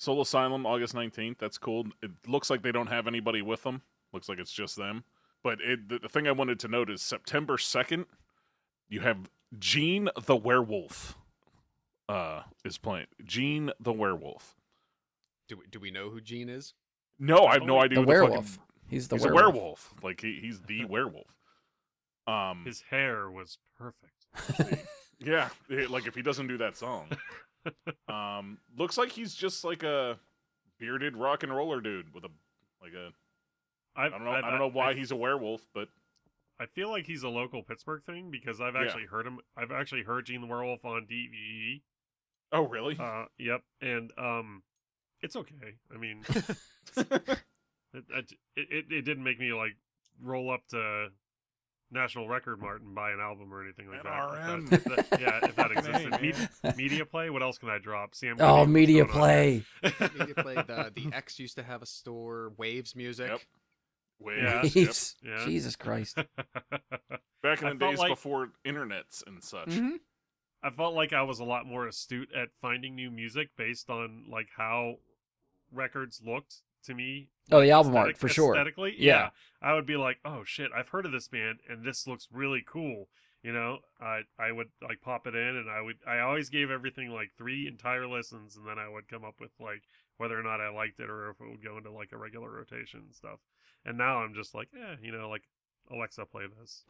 Soul Asylum, August 19th. That's cool. It looks like they don't have anybody with them. Looks like it's just them. But the thing I wanted to note is September 2nd, you have Gene the Werewolf is playing. Gene the Werewolf. Do we know who Gene is? No, I have no idea The who werewolf. He's the a werewolf. Like, he's the werewolf. His hair was perfect. Yeah, like if he doesn't do that song. Looks like he's just like a bearded rock and roller dude with I don't know why he's a werewolf, but I feel like he's a local Pittsburgh thing because I've actually heard him. I've actually heard Gene the Werewolf on DVD. Oh, really? Yep, and it's okay. I mean, it didn't make me like roll up to National Record Mart and buy an album or anything like NRM. that. If that existed. Media Play. What else can I drop? Media Play. Media Play. The X used to have a store. Waves Music. Yep. Waves. Yeah. Jesus Christ. Back in the days before internets and such. Mm-hmm. I felt like I was a lot more astute at finding new music based on like how records looked to me. Oh, the album art, for sure. Aesthetically, yeah. I would be like, oh shit, I've heard of this band and this looks really cool. You know, I would like pop it in and I always gave everything like 3 entire listens and then I would come up with like whether or not I liked it or if it would go into like a regular rotation and stuff. And now I'm just like, like Alexa, play this.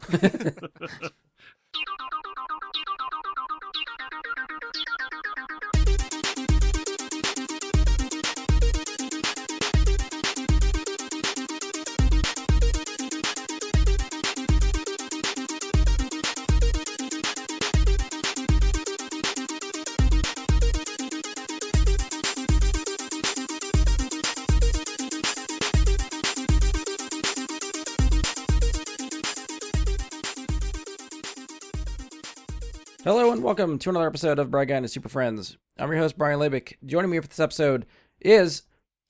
Hello and welcome to another episode of Brad Guy and His Super Friends. I'm your host, Brian Labick. Joining me for this episode is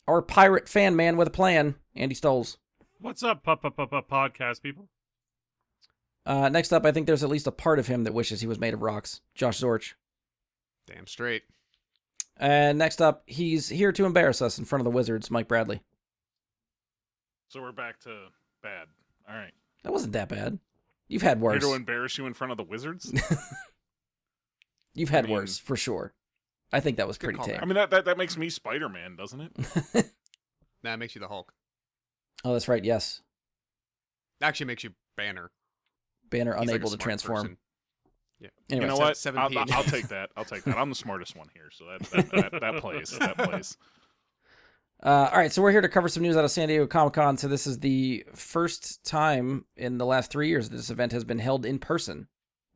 our pirate fan man with a plan, Andy Stoles. What's up, podcast people? Next up, I think there's at least a part of him that wishes he was made of rocks, Josh Zorch. Damn straight. And next up, he's here to embarrass us in front of the Wizards, Mike Bradley. So we're back to bad. All right. That wasn't that bad. You've had worse. Here to embarrass you in front of the Wizards? You've had worse, for sure. I think that was pretty tame. I mean, that makes me Spider-Man, doesn't it? That makes you the Hulk. Oh, that's right, yes. Actually makes you Banner. Banner He's unable like a to smart transform. person. Yeah. Anyway, you know what? 7 p.m. I'll take that. I'm the smartest one here, so that plays. That plays. All right, so we're here to cover some news out of San Diego Comic-Con. So this is the first time in the last 3 years that this event has been held in person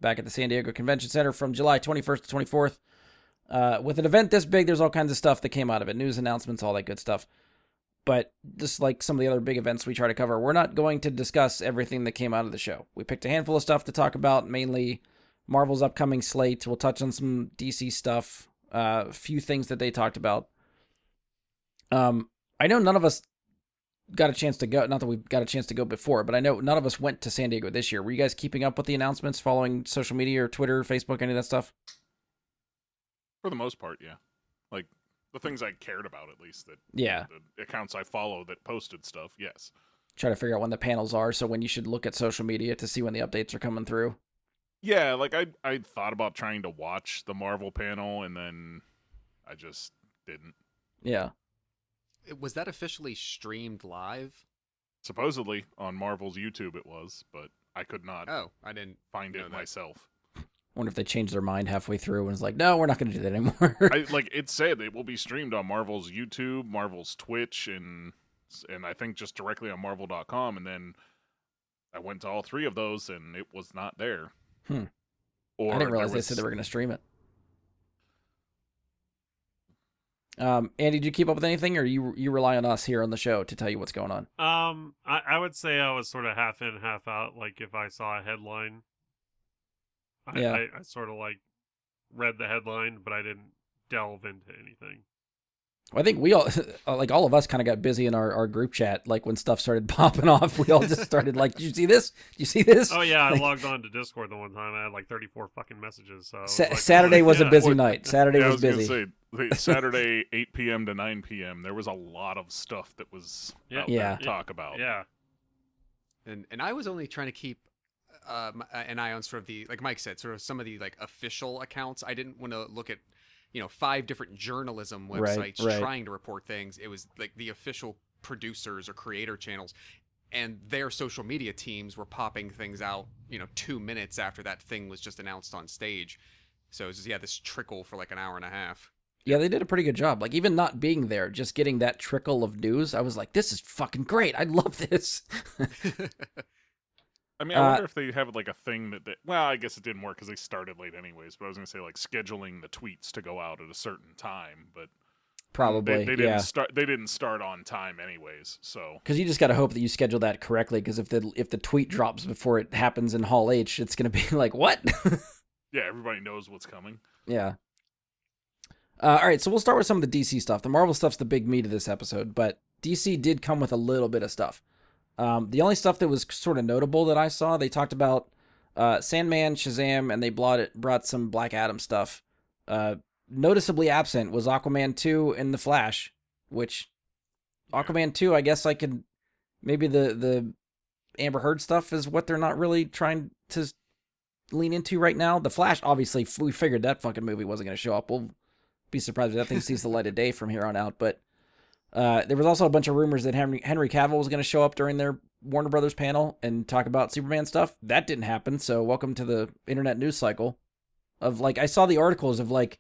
back at the San Diego Convention Center from July 21st to 24th. With an event this big, there's all kinds of stuff that came out of it. News announcements, all that good stuff. But just like some of the other big events we try to cover, we're not going to discuss everything that came out of the show. We picked a handful of stuff to talk about, mainly Marvel's upcoming slate. We'll touch on some DC stuff, a few things that they talked about. I know none of us got a chance to go, not that we've got a chance to go before, but I know none of us went to San Diego this year. Were you guys keeping up with the announcements, following social media or Twitter, Facebook, any of that stuff? For the most part, yeah. Like, the things I cared about, at least, that Yeah. the accounts I follow that posted stuff, yes. Try to figure out when the panels are, so when you should look at social media to see when the updates are coming through. Yeah, like, I thought about trying to watch the Marvel panel, and then I just didn't. Yeah. Was that officially streamed live? Supposedly, on Marvel's YouTube it was, but I could not I didn't find know it that. myself. Wonder if they changed their mind halfway through and was like, no, we're not going to do that anymore. It said it will be streamed on Marvel's YouTube, Marvel's Twitch, and I think just directly on Marvel.com, and then I went to all 3 of those, and it was not there. Or I didn't realize they said they were going to stream it. Andy, did you keep up with anything, or you rely on us here on the show to tell you what's going on? I would say I was sort of half in, half out. Like if I saw a headline, I sort of like read the headline, but I didn't delve into anything. Well, I think we all, like all of us, kind of got busy in our group chat. Like when stuff started popping off, we all just started like, "Did you see this? Did you see this?" Oh yeah, I logged on to Discord the one time. I had like 34 fucking messages. So Saturday was a busy night. Saturday was Gonna busy. say, Saturday 8 p.m. to 9 p.m. There was a lot of stuff that was out Yeah. there to talk about. Yeah. And I was only trying to keep an eye on sort of the, like Mike said, sort of some of the like official accounts. I didn't want to look at 5 different journalism websites Right. trying to report things. It was like the official producers or creator channels, and their social media teams were popping things out 2 minutes after that thing was just announced on stage. So it was just, this trickle for like an hour and a half. Yeah, they did a pretty good job. Like, even not being there, just getting that trickle of news, I was like, this is fucking great. I love this. I mean, I wonder if they have like a thing well, I guess it didn't work because they started late anyways, but I was going to say like scheduling the tweets to go out at a certain time, but Probably, they yeah. didn't start on time anyways, so. Because you just got to hope that you schedule that correctly, because if the tweet drops before it happens in Hall H, it's going to be like, what? Yeah, everybody knows what's coming. Yeah. All right, so we'll start with some of the DC stuff. The Marvel stuff's the big meat of this episode, but DC did come with a little bit of stuff. The only stuff that was sort of notable that I saw, they talked about Sandman, Shazam, and they brought some Black Adam stuff. Noticeably absent was Aquaman 2 and The Flash, which Aquaman 2, I guess I could, maybe the Amber Heard stuff is what they're not really trying to lean into right now. The Flash, obviously, we figured that fucking movie wasn't going to show up. We'll be surprised if that thing sees the light of day from here on out, but there was also a bunch of rumors that Henry Cavill was going to show up during their Warner Brothers panel and talk about Superman stuff. That didn't happen, so welcome to the internet news cycle of, like, I saw the articles of, like,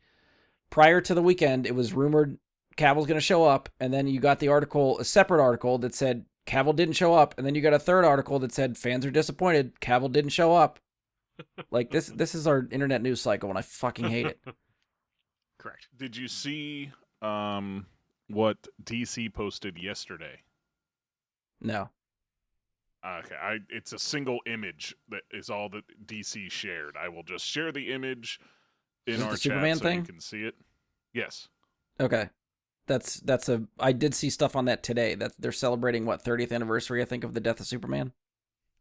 prior to the weekend, it was rumored Cavill's going to show up, and then you got a separate article that said Cavill didn't show up, and then you got a third article that said fans are disappointed, Cavill didn't show up. Like, this is our internet news cycle, and I fucking hate it. Correct. Did you see what DC posted yesterday? No. Okay, it's a single image that is all that DC shared. I will just share the image in Is it our the chat Superman so thing? you can see it. Yes. Okay. I did see stuff on that today. That they're celebrating, 30th anniversary, I think, of the death of Superman.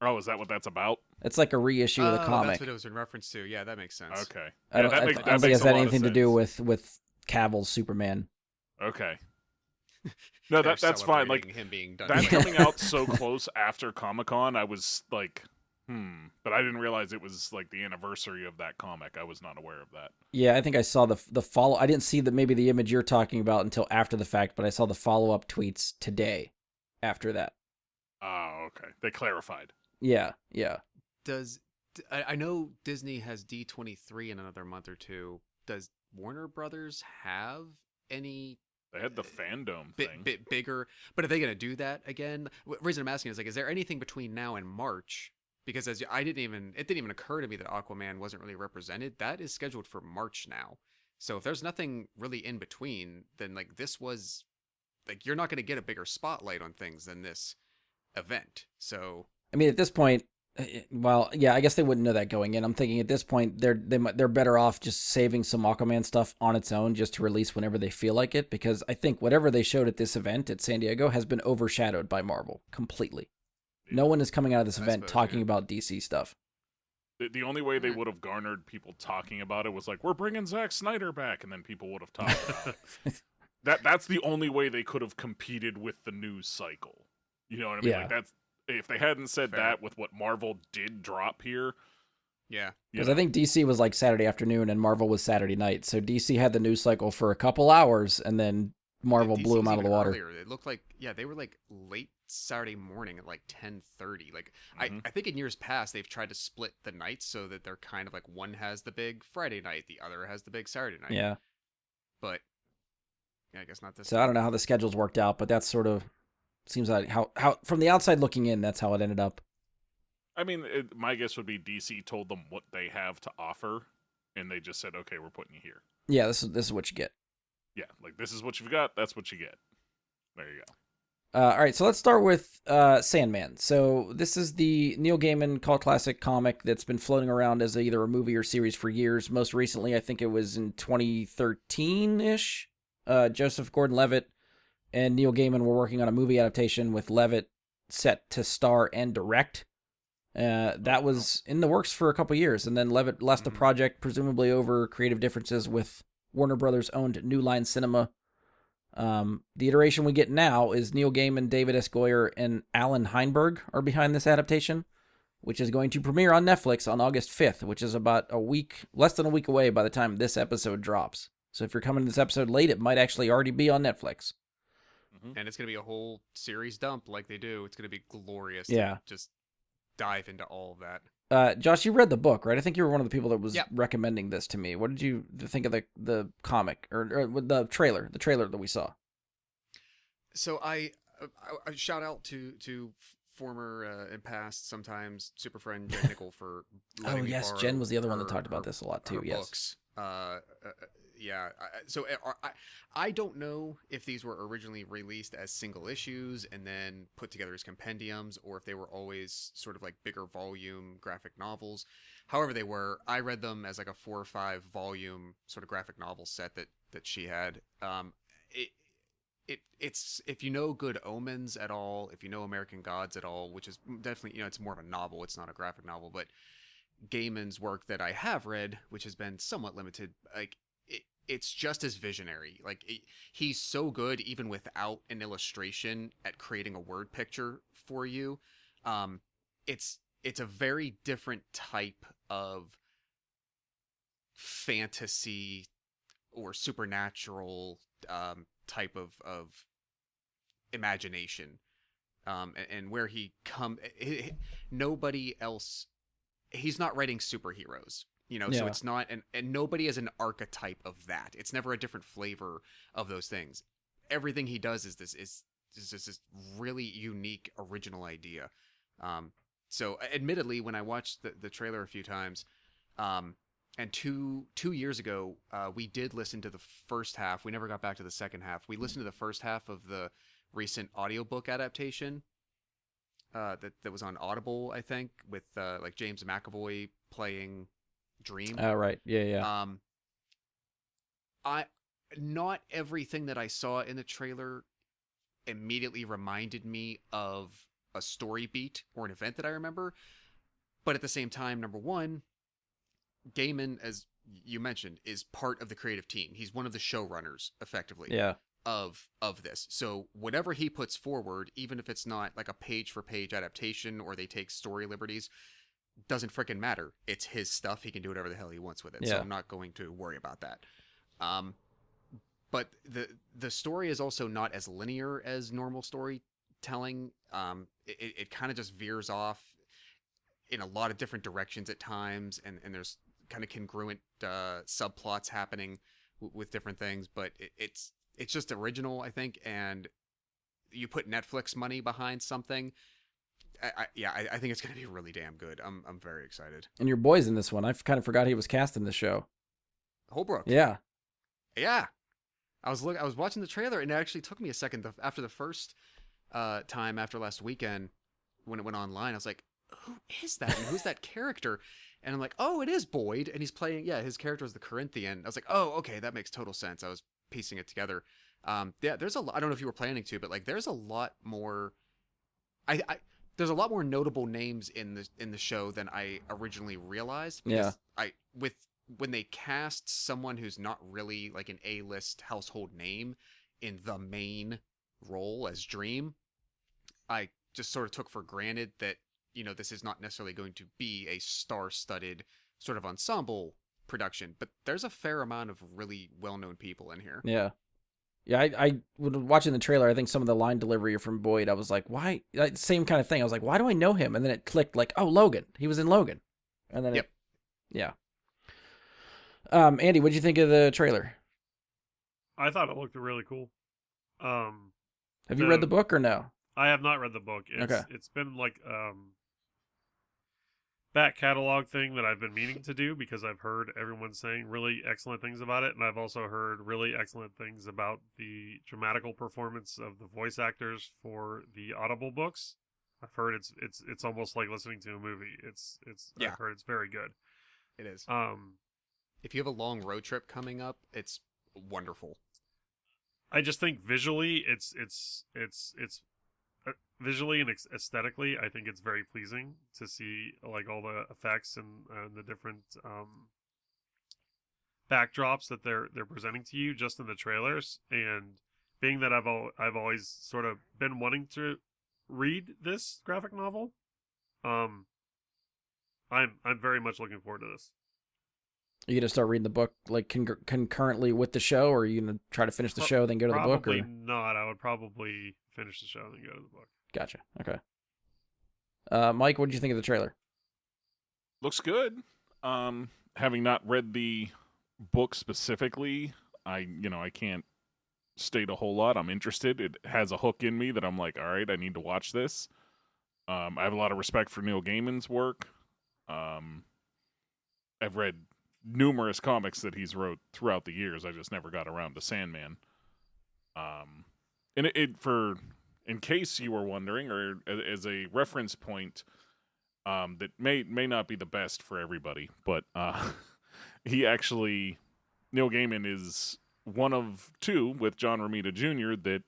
Oh, is that what that's about? It's like a reissue of the comic. That's what it was in reference to. Yeah, that makes sense. Okay. I don't that think makes it has a lot of anything to do sense. with Cavill's Superman. Okay. No, They're that's fine. Like, celebrating him being done. that with. coming out so close after Comic-Con, I was like, but I didn't realize it was like the anniversary of that comic. I was not aware of that. Yeah, I think I saw the follow. I didn't see maybe the image you're talking about until after the fact, but I saw the follow-up tweets today after that. Oh, okay. They clarified. Yeah. I know Disney has D23 in another month or two. Does Warner Brothers have any They had the fandom thing. bit bigger? But are they going to do that again? The reason I'm asking is, like, is there anything between now and March? Because it didn't even occur to me that Aquaman wasn't really represented. That is scheduled for March now. So if there's nothing really in between, then like this was like, you're not going to get a bigger spotlight on things than this event. So I mean, at this point, well, yeah, I guess they wouldn't know that going in. I'm thinking at this point they're better off just saving some Aquaman stuff on its own just to release whenever they feel like it, because I think whatever they showed at this event at San Diego has been overshadowed by Marvel completely. No one is coming out of this event talking about DC stuff. The only way they would have garnered people talking about it was like, we're bringing Zack Snyder back, and then people would have talked about it. That's the only way they could have competed with the news cycle. You know what I mean? Yeah. Like, that's, if they hadn't said Fair. that with what Marvel did drop here. yeah, Because I think DC was like Saturday afternoon and Marvel was Saturday night. So DC had the news cycle for a couple hours and then Marvel DC blew them was out of the even water. earlier. It looked like, they were like late Saturday morning at like 10:30. Like Mhm. I think in years past they've tried to split the nights so that they're kind of like, one has the big Friday night, the other has the big Saturday night. Yeah. But yeah, I guess not this. So I don't know how the schedules worked out, but that's sort of seems like how from the outside looking in, that's how it ended up. I mean, my guess would be DC told them what they have to offer, and they just said, okay, we're putting you here. Yeah, this is what you get. Yeah, like, this is what you've got, that's what you get. There you go. All right, so let's start with Sandman. So this is the Neil Gaiman cult classic comic that's been floating around as either a movie or series for years. Most recently, I think it was in 2013-ish. Joseph Gordon-Levitt and Neil Gaiman were working on a movie adaptation with Levitt set to star and direct. That was in the works for a couple years, and then Levitt left the project, presumably over creative differences with Warner Brothers owned New Line Cinema. The iteration we get now is Neil Gaiman, David S. Goyer, and Alan Heinberg are behind this adaptation, which is going to premiere on Netflix on August 5th, which is about less than a week away by the time this episode drops. So if you're coming to this episode late, it might actually already be on Netflix. And it's going to be a whole series dump like they do. It's going to be glorious Yeah. to just dive into all of that. Josh, you read the book, right? I think you were one of the people that was Yep. recommending this to me. What did you think of the comic or the trailer that we saw? So I shout out to former and past sometimes super friend Jen Nickel for letting me yes, borrow Jen was the other one that her- talked about her- this a lot too. her Yes. books. Yeah. So I don't know if these were originally released as single issues and then put together as compendiums, or if they were always sort of like bigger volume graphic novels. However they were, I read them as like a 4 or 5 volume sort of graphic novel set that she had. It's if you know Good Omens at all, if you know American Gods at all, which is definitely, it's more of a novel, it's not a graphic novel, but Gaiman's work that I have read, which has been somewhat limited, like it's just as visionary. Like he's so good even without an illustration at creating a word picture for you. It's a very different type of fantasy or supernatural type of imagination, and where nobody else. He's not writing superheroes, so Yeah. it's not, and nobody is an archetype of that. It's never a different flavor of those things. Everything he does is just this really unique, original idea. So admittedly, when I watched the trailer a few times, and two years ago, we did listen to the first half. We never got back to the second half. We listened to the first half of the recent audiobook adaptation. That was on Audible, I think, with like James McAvoy playing Dream. Oh, right. Yeah. Not everything that I saw in the trailer immediately reminded me of a story beat or an event that I remember. But at the same time, number one, Gaiman, as you mentioned, is part of the creative team. He's one of the showrunners, effectively. Yeah. Of this. So whatever he puts forward, even if it's not like a page for page adaptation or they take story liberties, doesn't freaking matter. It's his stuff. He can do whatever the hell he wants with it. So Yeah. I'm not going to worry about that. But the story is also not as linear as normal storytelling. It kind of just veers off in a lot of different directions at times, and there's kind of congruent subplots happening with different things, but it's just original, I think, and you put Netflix money behind something. I think it's going to be really damn good. I'm very excited. And your boy's in this one. I kind of forgot he was cast in the show. Holbrook. Yeah. Yeah. I was watching the trailer, and it actually took me a second after the first time after last weekend when it went online. I was like, who is that? And who's that character? And I'm like, oh, it is Boyd, and he's playing. Yeah, his character is the Corinthian. I was like, oh, okay, that makes total sense. I was piecing it together. Yeah, there's a lot. I don't know if you were planning to, but like, there's a lot more. There's a lot more notable names in the show than I originally realized. Yeah. When they cast someone who's not really like an A-list household name in the main role as Dream, I just sort of took for granted that, this is not necessarily going to be a star-studded sort of ensemble production, but there's a fair amount of really well-known people in here. Yeah. Yeah, I when watching the trailer, I think some of the line delivery from Boyd, I was like, why? Same kind of thing. I was like, why do I know him? And then it clicked like, oh, Logan. He was in Logan. And then Yep. Yeah. Andy, what'd you think of the trailer? I thought it looked really cool. Have you read the book or no? I have not read the book. It's been like back catalog thing that I've been meaning to do because I've heard everyone saying really excellent things about it, and I've also heard really excellent things about the dramatical performance of the voice actors for the Audible books. I've heard it's almost like listening to a movie. Yeah. I've heard it's very good. It is. If you have a long road trip coming up, it's wonderful. I just think visually, it's visually and aesthetically, I think it's very pleasing to see like all the effects and the different backdrops that they're presenting to you just in the trailers, and being that I've always sort of been wanting to read this graphic novel, I'm very much looking forward to this. Are you gonna start reading the book like concurrently with the show, or are you gonna try to finish the show then go to the book? Probably Or not. I would probably finish the show and then go to the book. gotcha. Okay. Mike, what did you think of the trailer? Looks good. Having not read the book specifically, I can't state a whole lot. I'm interested. It has a hook in me that I'm like, all right, I need to watch this. I have a lot of respect for Neil Gaiman's work. I've read numerous comics that he's wrote throughout the years. I just never got around to Sandman. And in case you were wondering, or as a reference point, that may not be the best for everybody, but Neil Gaiman is one of two with John Romita Jr. that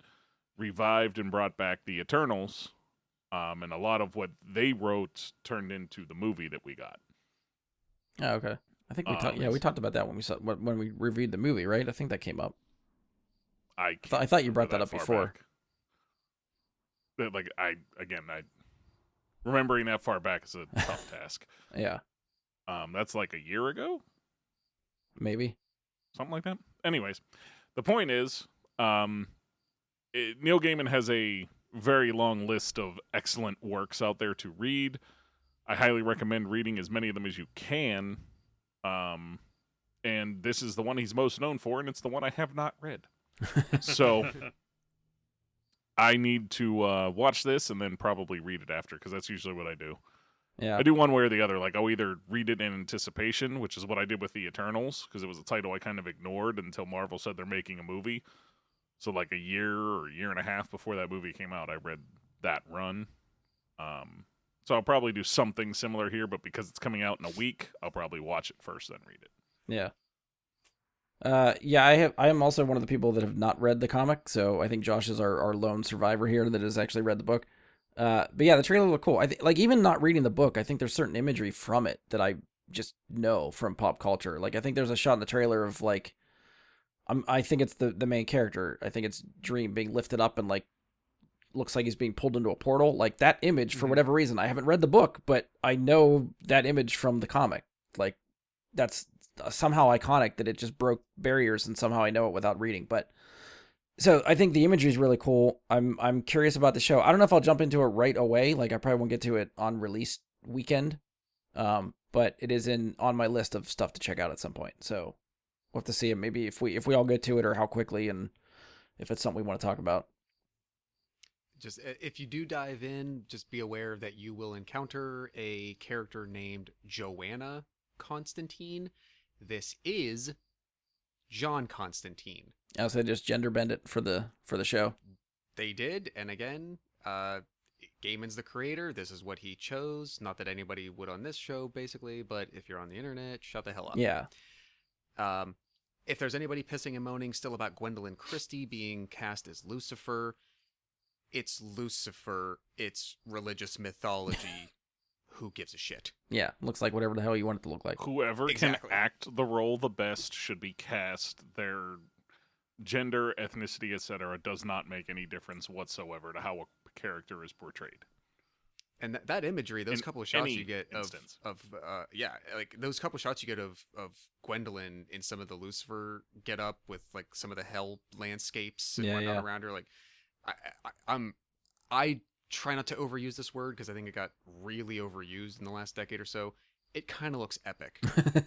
revived and brought back the Eternals, and a lot of what they wrote turned into the movie that we got. Oh, okay. I think we talked about that when we reviewed the movie, right? I think that came up. I thought you brought that up before. Like remembering that far back is a tough task. Yeah. That's like a year ago, maybe something like that. Anyways, the point is, Neil Gaiman has a very long list of excellent works out there to read. I highly recommend reading as many of them as you can. And this is the one he's most known for, and it's the one I have not read. So I need to watch this and then probably read it after, because that's usually what I do. Yeah. I do one way or the other. Like, I'll either read it in anticipation, which is what I did with the Eternals, because it was a title I kind of ignored until Marvel said they're making a movie. So like a year or year and a half before that movie came out, I read that run. So I'll probably do something similar here, but because it's coming out in a week, I'll probably watch it first, then read it. Yeah. I am also one of the people that have not read the comic, so I think Josh is our lone survivor here that has actually read the book. But yeah, the trailer looked cool. I think, like, even not reading the book, I think there's certain imagery from it that I just know from pop culture. Like, I think there's a shot in the trailer of, like, I think it's the main character. I think it's Dream being lifted up and, like, looks like he's being pulled into a portal. Like, that image, for whatever reason, I haven't read the book, but I know that image from the comic. Like, that's somehow iconic that it just broke barriers, and somehow I know it without reading. But so I think the imagery is really cool. I'm curious about the show. I don't know if I'll jump into it right away. Like, I probably won't get to it on release weekend. But it is on my list of stuff to check out at some point. So we'll have to see it. Maybe if we all get to it, or how quickly, and if it's something we want to talk about. Just if you do dive in, just be aware that you will encounter a character named Joanna Constantine. This is John Constantine. I said just gender bend it for the show. They did, and again, Gaiman's the creator. This is what he chose. Not that anybody would on this show, basically, but if you're on the internet, shut the hell up. Yeah. If there's anybody pissing and moaning still about Gwendolyn Christie being cast as Lucifer, it's Lucifer. It's religious mythology. Who gives a shit? Yeah, looks like whatever the hell you want it to look like. Whoever can act the role the best should be cast. Their gender, ethnicity, etc. does not make any difference whatsoever to how a character is portrayed. And that imagery, those couple of shots you get instance. like those couple of shots you get of Gwendolyn in some of the Lucifer get up with like some of the hell landscapes and whatnot around her. Like, I try not to overuse this word because I think it got really overused in the last decade or so. It kind of looks epic,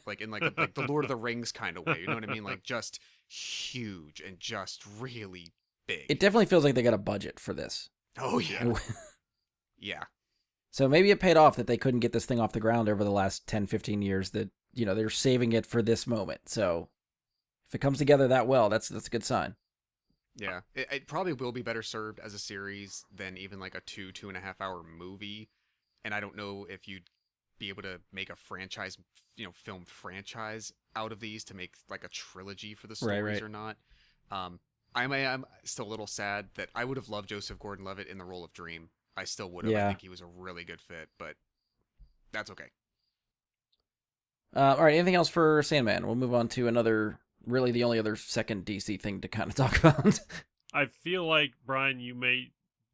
like in like the Lord of the Rings kind of way. You know what I mean? Like, just huge and just really big. It definitely feels like they got a budget for this. Oh yeah, yeah. So maybe it paid off that they couldn't get this thing off the ground over the last 10, 15 years. That, you know, they're saving it for this moment. So if it comes together that well, that's a good sign. Yeah, it probably will be better served as a series than even like a 2.5 hour movie. And I don't know if you'd be able to make a franchise, film franchise out of these to make like a trilogy for the stories or not. I'm still a little sad that I would have loved Joseph Gordon-Levitt in the role of Dream. I still would have. Yeah. I think he was a really good fit, but that's okay. All right, anything else for Sandman? We'll move on to another, really the only other second DC thing to kind of talk about. I feel like, Brian, you may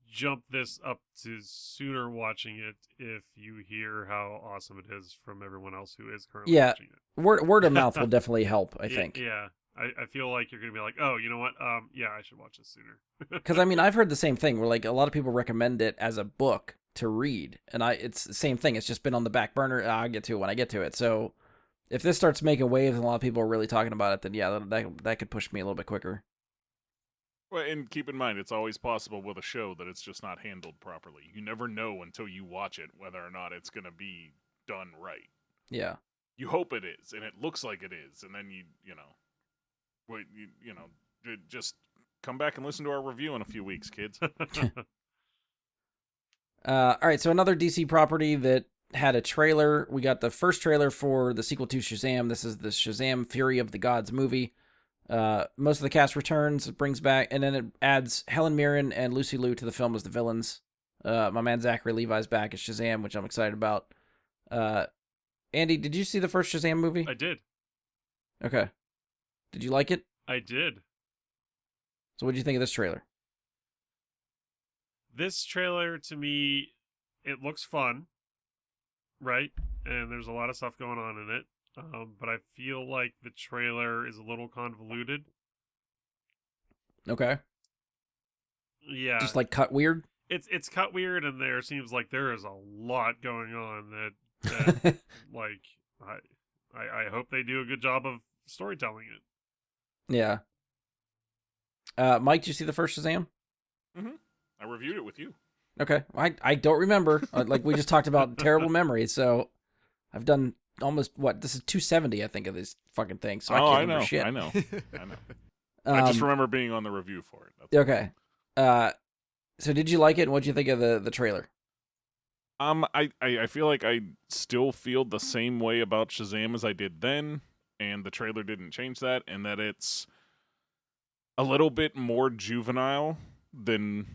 jump this up to sooner watching it if you hear how awesome it is from everyone else who is currently Yeah. watching it. Word of mouth will definitely help, I think. Yeah. I feel like you're going to be like, oh, you know what? Yeah, I should watch this sooner. Because, I mean, I've heard the same thing where, like, a lot of people recommend it as a book to read. And it's the same thing. It's just been on the back burner. I'll get to it when I get to it. So if this starts making waves and a lot of people are really talking about it, then yeah, that could push me a little bit quicker. Well, and keep in mind, it's always possible with a show that it's just not handled properly. You never know until you watch it whether or not it's going to be done right. Yeah. You hope it is, and it looks like it is, and then just come back and listen to our review in a few weeks, kids. All right, so another DC property that had a trailer. We got the first trailer for the sequel to Shazam. This is the Shazam Fury of the Gods movie. Most of the cast returns, it brings back, and then it adds Helen Mirren and Lucy Liu to the film as the villains. My man Zachary Levi's back as Shazam, which I'm excited about. Andy, did you see the first Shazam movie? I did. Okay. Did you like it? I did. So what did you think of this trailer? This trailer, to me, it looks fun, right? And there's a lot of stuff going on in it. But I feel like the trailer is a little convoluted. Okay. Yeah. Just like cut weird? It's cut weird, and there seems like there is a lot going on that like, I hope they do a good job of storytelling it. Yeah. Mike, did you see the first Shazam? Mm-hmm. I reviewed it with you. Okay. I don't remember. Like, we just talked about terrible memories, so I've done almost, this is 270, I think, of this fucking thing, so I can't remember shit. I know. I just remember being on the review for it. That's okay. So did you like it, and what did you think of the trailer? I feel like I still feel the same way about Shazam as I did then, and the trailer didn't change that, and that it's a little bit more juvenile than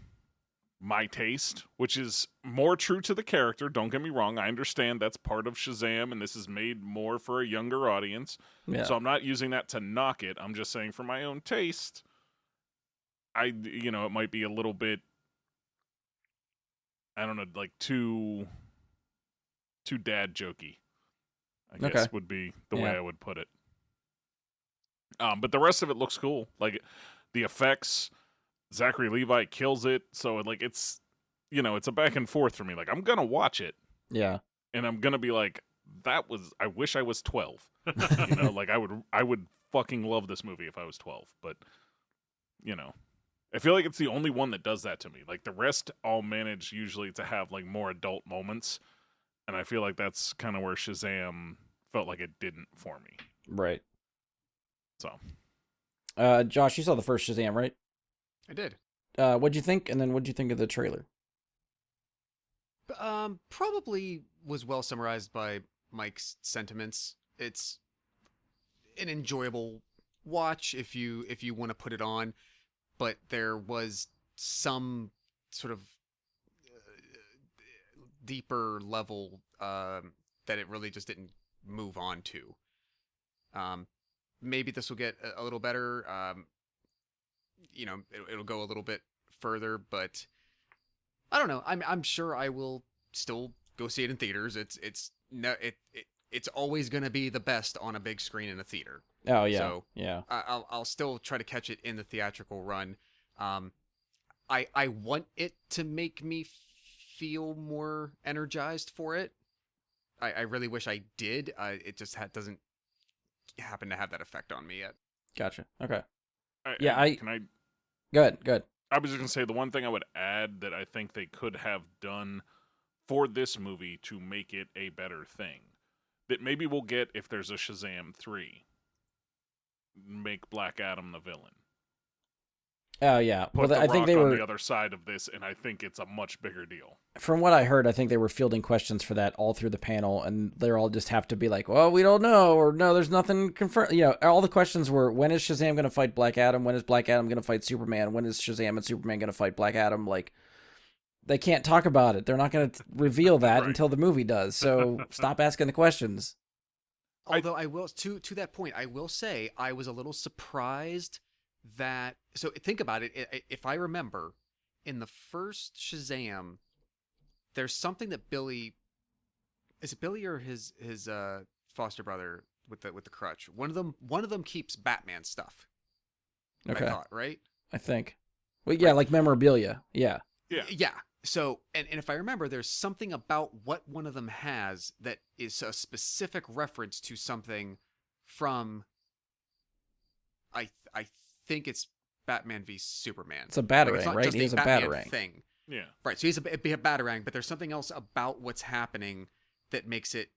my taste, which is more true to the character. Don't get me wrong. I understand that's part of Shazam, and this is made more for a younger audience. Yeah. So I'm not using that to knock it. I'm just saying for my own taste, it might be a little bit, I don't know, like too dad jokey, I guess would be the way I would put it. But the rest of it looks cool. Like the effects, Zachary Levi kills it. So like it's a back and forth for me. Like I'm gonna watch it. Yeah. And I'm gonna be like, I wish I was 12. Like I would fucking love this movie if I was 12. But I feel like it's the only one that does that to me. Like the rest all manage usually to have like more adult moments. And I feel like that's kind of where Shazam felt like it didn't for me. Right. So. Josh, you saw the first Shazam, right? I did. What'd you think? And then what'd you think of the trailer? Probably was well summarized by Mike's sentiments. It's an enjoyable watch if you want to put it on, but there was some sort of deeper level that it really just didn't move on to. Maybe this will get a little better. It'll go a little bit further, but I don't know. I'm sure I will still go see it in theaters. It's always going to be the best on a big screen in a theater. Oh yeah, so yeah. I'll still try to catch it in the theatrical run. I want it to make me feel more energized for it. I really wish I did. It just doesn't happen to have that effect on me yet. Gotcha. Okay. Can I? Go ahead. I was just gonna say the one thing I would add that I think they could have done for this movie to make it a better thing, that maybe we'll get if there's a Shazam 3. Make Black Adam the villain. Oh yeah. Put I think they on were the other side of this, and I think it's a much bigger deal. From what I heard, I think they were fielding questions for that all through the panel, and they're all just have to be like, well, we don't know, or no, there's nothing confirmed. All the questions were, when is Shazam going to fight Black Adam? When is Black Adam going to fight Superman? When is Shazam and Superman going to fight Black Adam? Like, they can't talk about it. They're not going to reveal that Right. until the movie does. So stop asking the questions. although I will to that point, I will say I was a little surprised that. So think about it. If I remember, in the first Shazam, there's something that Billy, is it Billy or his foster brother with the crutch? One of them keeps Batman stuff. Okay. I thought, right? I think. Well, yeah, like memorabilia. Yeah. Yeah. So, and if I remember, there's something about what one of them has that is a specific reference to something from. I think it's Batman v Superman. It's a Like, batarang, it's not right? just He a has a Batman batarang. thing. Yeah. Right. So he's a batarang, but there's something else about what's happening that makes it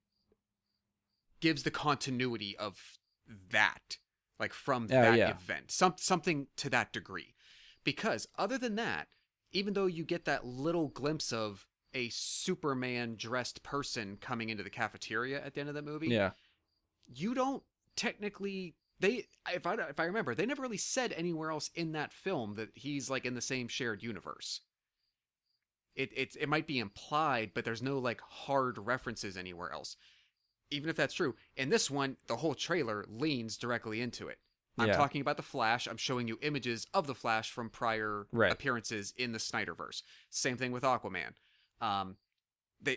gives the continuity of that, like from that event, something to that degree. Because other than that, even though you get that little glimpse of a Superman dressed person coming into the cafeteria at the end of the movie, Yeah. you don't technically. If I remember, they never really said anywhere else in that film that he's like in the same shared universe. It might be implied, but there's no like hard references anywhere else. Even if that's true, in this one, the whole trailer leans directly into it. I'm talking about the Flash. I'm showing you images of the Flash from prior appearances in the Snyderverse. Same thing with Aquaman.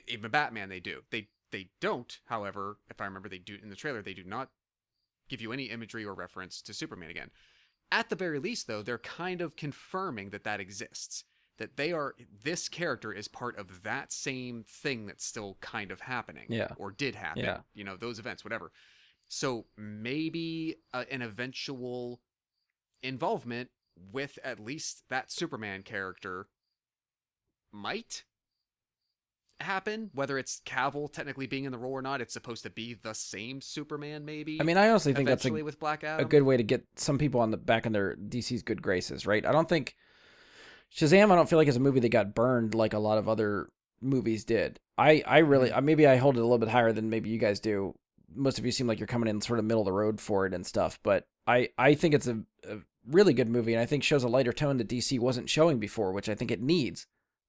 Even Batman, they do. They don't, however, if I remember, they do in the trailer. They do not give you any imagery or reference to Superman again. At the very least, though, they're kind of confirming that exists. That this character is part of that same thing that's still kind of happening. Yeah. Or did happen. Yeah. You know, those events, whatever. So maybe an eventual involvement with at least that Superman character might happen. Whether it's Cavill technically being in the role or not, it's supposed to be the same Superman, maybe. I mean, I honestly think that's with Black Adam. a good way to get some people on the back in their DC's good graces, right? I don't think Shazam, I don't feel like is a movie that got burned like a lot of other movies did. I really, maybe I hold it a little bit higher than maybe you guys do. Most of you seem like you're coming in sort of middle of the road for it and stuff, but I think it's a really good movie, and I think shows a lighter tone that DC wasn't showing before, which I think it needs.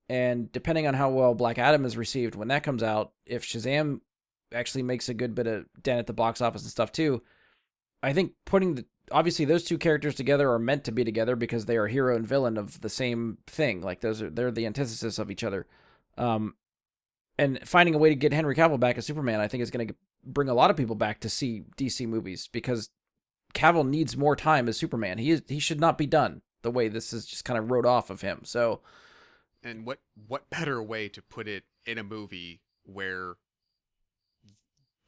And depending on how well Black Adam is received when that comes out, if Shazam actually makes a good bit of dent at the box office and stuff too, I think obviously those two characters together are meant to be together because they are hero and villain of the same thing. Like they're the antithesis of each other. And finding a way to get Henry Cavill back as Superman, I think is going to bring a lot of people back to see DC movies because Cavill needs more time as Superman. He should not be done the way this is just kind of wrote off of him. So, and what better way to put it in a movie where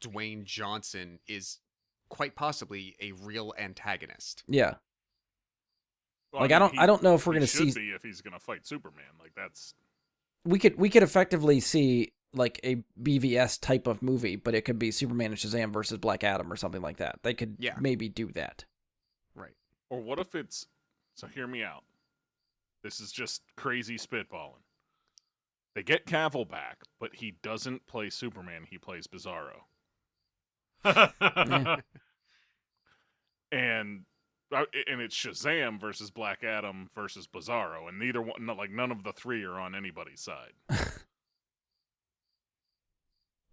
Dwayne Johnson is quite possibly a real antagonist? Yeah. Well, like I don't know if we're going to see if he's going to fight Superman. Like that's we could effectively see like a BVS type of movie, but it could be Superman and Shazam versus Black Adam or something like that. They could maybe do that. Right. Or what if it's, so hear me out. This is just crazy spitballing. They get Cavill back, but he doesn't play Superman, he plays Bizarro. And it's Shazam versus Black Adam versus Bizarro, and neither one, like none of the three are on anybody's side.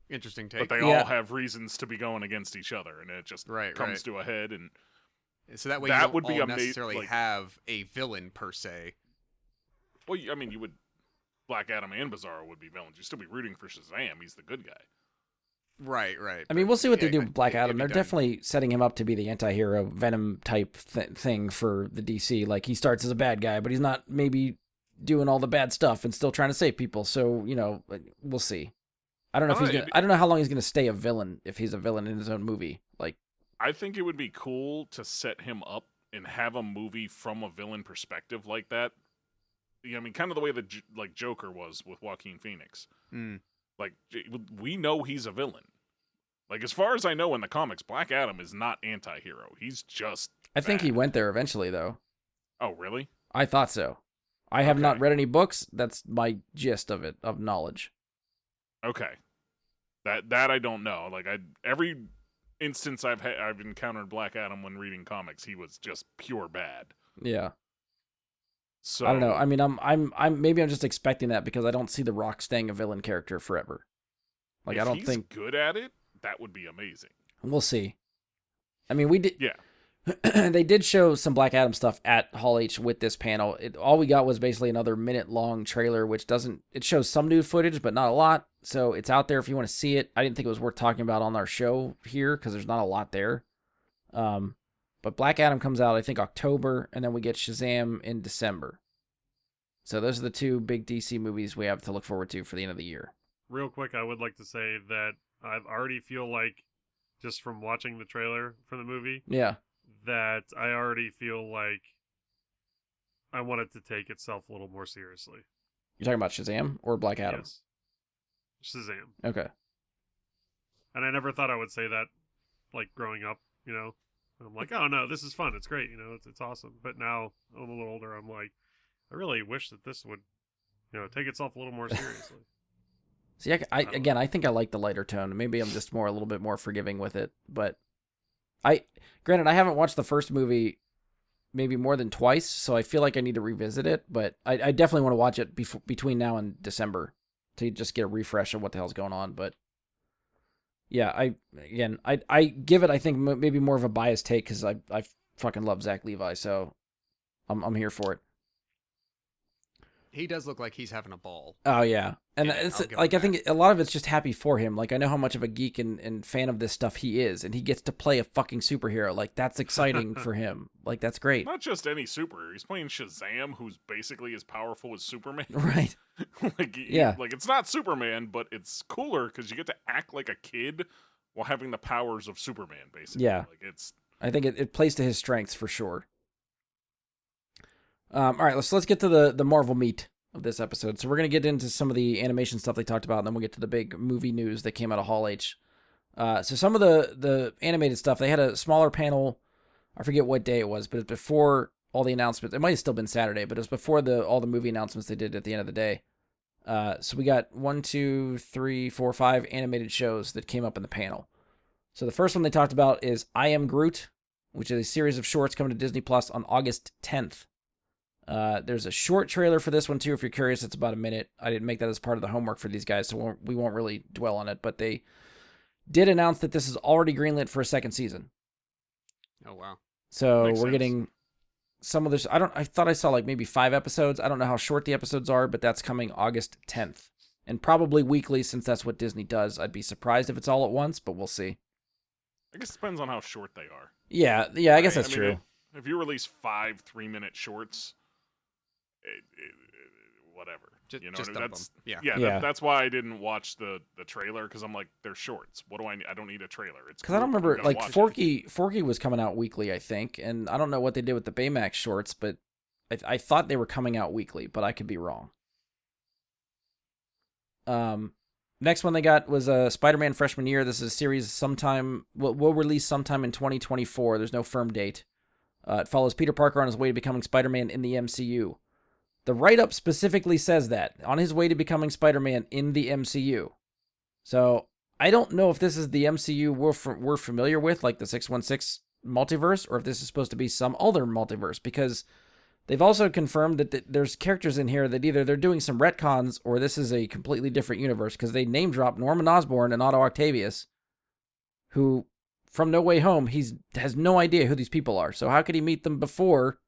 Interesting take. But they all have reasons to be going against each other, and it just comes to a head. And so that way, that you don't would be all necessarily have a villain per se. Well, I mean, you would. Black Adam and Bizarro would be villains. You'd still be rooting for Shazam. He's the good guy. Right. I mean, we'll see what they do with Black Adam. They're definitely setting him up to be the anti-hero Venom type thing for the DC. Like, he starts as a bad guy, but he's not maybe doing all the bad stuff and still trying to save people. So, we'll see. I don't know if I don't know how long he's gonna stay a villain if he's a villain in his own movie. Like, I think it would be cool to set him up and have a movie from a villain perspective like that. I mean, kind of the way that Joker was with Joaquin Phoenix. Like, we know he's a villain. Like, as far as I know in the comics, Black Adam is not anti-hero. He's just I think he went there eventually, though. Oh, really? I thought so. I have not read any books. That's my gist of it, of knowledge. Okay. That I don't know. Like, every instance I've encountered Black Adam when reading comics, he was just pure bad. Yeah. So I don't know. I mean, I'm maybe I'm just expecting that because I don't see The Rock staying a villain character forever. Like, if I don't he's think good at it, that would be amazing. We'll see. I mean, we did. Yeah. They did show some Black Adam stuff at Hall H with this panel. All we got was basically another minute-long trailer, which doesn't... It shows some new footage, but not a lot. So it's out there if you want to see it. I didn't think it was worth talking about on our show here because there's not a lot there. But Black Adam comes out, I think, October, and then we get Shazam in December. So those are the two big DC movies we have to look forward to for the end of the year. Real quick, I would like to say that I already feel like, just from watching the trailer for the movie, Yeah. that I already feel like I want it to take itself a little more seriously. You're talking about Shazam or Black Adam? Yes. Shazam. Okay. And I never thought I would say that, like, growing up, you know? I'm like, oh, no, this is fun. It's great. You know, it's awesome. But now, I'm a little older, I'm like, I really wish that this would, you know, take itself a little more seriously. See, I think I like the lighter tone. Maybe I'm just a little bit more forgiving with it. But granted, I haven't watched the first movie maybe more than twice, so I feel like I need to revisit it. But I definitely want to watch it between now and December to just get a refresh of what the hell's going on. But yeah, I give it, I think, maybe more of a biased take because I fucking love Zach Levi, so I'm here for it. He does look like he's having a ball. Oh yeah, and Yeah, it's I'll give like him I think a lot of it's just happy for him. Like I know how much of a geek and fan of this stuff he is, and he gets to play a fucking superhero. Like that's exciting for him. Like that's great. Not just any superhero. He's playing Shazam, who's basically as powerful as Superman. Right. Yeah. Like it's not Superman, but it's cooler because you get to act like a kid while having the powers of Superman, basically. Yeah. Like it's. I think it plays to his strengths for sure. All right, let's get to the Marvel meat of this episode. So we're gonna get into some of the animation stuff they talked about, and then we'll get to the big movie news that came out of Hall H. So some of the animated stuff, they had a smaller panel. I forget what day it was, but it's before all the announcements. It might have still been Saturday, but it was before all the movie announcements they did at the end of the day. So we got 1, 2, 3, 4, 5 animated shows that came up in the panel. So the first one they talked about is I Am Groot, which is a series of shorts coming to Disney Plus on August 10th. There's a short trailer for this one too. If you're curious, it's about a minute. I didn't make that as part of the homework for these guys, so we won't really dwell on it. But they did announce that this is already greenlit for a second season. Oh wow! So Makes we're sense. getting some of this. I thought I saw like maybe 5 episodes. I don't know how short the episodes are, but that's coming August 10th, and probably weekly since that's what Disney does. I'd be surprised if it's all at once, but we'll see. I guess it depends on how short they are. Yeah. I guess Right? that's I mean, true. If you release 5 3-minute shorts, whatever. Just, You know, just dump that's them. Yeah. Yeah. that's why I didn't watch the trailer because I'm like, they're shorts. What do I need? I don't need a trailer. It's Because I don't Groot. I'm remember, gonna like, watch it. Forky was coming out weekly, I think, and I don't know what they did with the Baymax shorts, but I thought they were coming out weekly, but I could be wrong. Next one they got was Spider-Man Freshman Year. This is a series will release sometime in 2024. There's no firm date. It follows Peter Parker on his way to becoming Spider-Man in the MCU. The write-up specifically says that, on his way to becoming Spider-Man in the MCU. So, I don't know if this is the MCU we're familiar with, like the 616 multiverse, or if this is supposed to be some other multiverse, because they've also confirmed that there's characters in here that either they're doing some retcons, or this is a completely different universe, because they name-dropped Norman Osborn and Otto Octavius, who, from No Way Home, has no idea who these people are. So how could he meet them before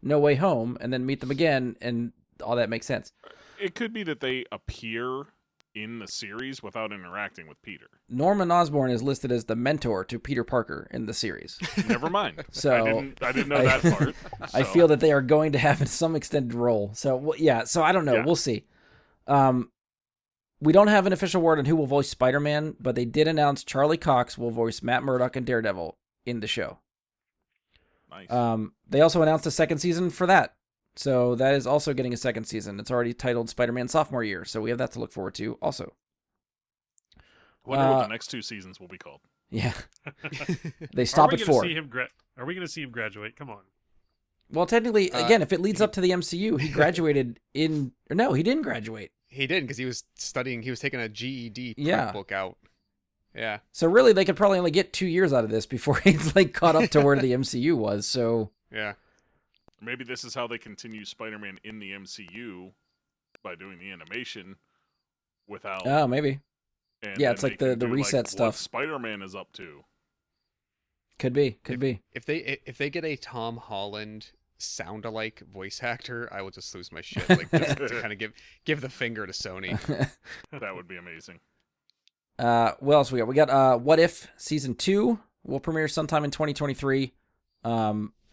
No Way Home, and then meet them again, and all that makes sense. It could be that they appear in the series without interacting with Peter. Norman Osborn is listed as the mentor to Peter Parker in the series. Never mind. So I didn't know that part. I so. feel that they are going to have some extended role. So yeah, so I don't know. Yeah. We'll see. We don't have an official word on who will voice Spider-Man, but they did announce Charlie Cox will voice Matt Murdock and Daredevil in the show. Nice. They also announced a second season for that. So that is also getting a second season. It's already titled Spider-Man Sophomore Year, so we have that to look forward to also. Wonder what the next 2 seasons will be called. Yeah. They stop at 4. Are we going to see him graduate? Come on. Well, technically, again, if it leads up to the MCU, he graduated in... Or no, he didn't graduate. He did because he was studying. He was taking a GED prep Yeah. book out. Yeah. So really, they could probably only get 2 years out of this before he's like caught up to where the MCU was. So Yeah. Maybe this is how they continue Spider-Man in the MCU by doing the animation without. maybe. And Yeah, then it's like they can the do, reset what stuff. Spider-Man is up to. Could be. If they get a Tom Holland sound-alike voice actor, I will just lose my shit. Like just to kind of give the finger to Sony. That would be amazing. What else we got? We got What If Season 2 will premiere sometime in 2023.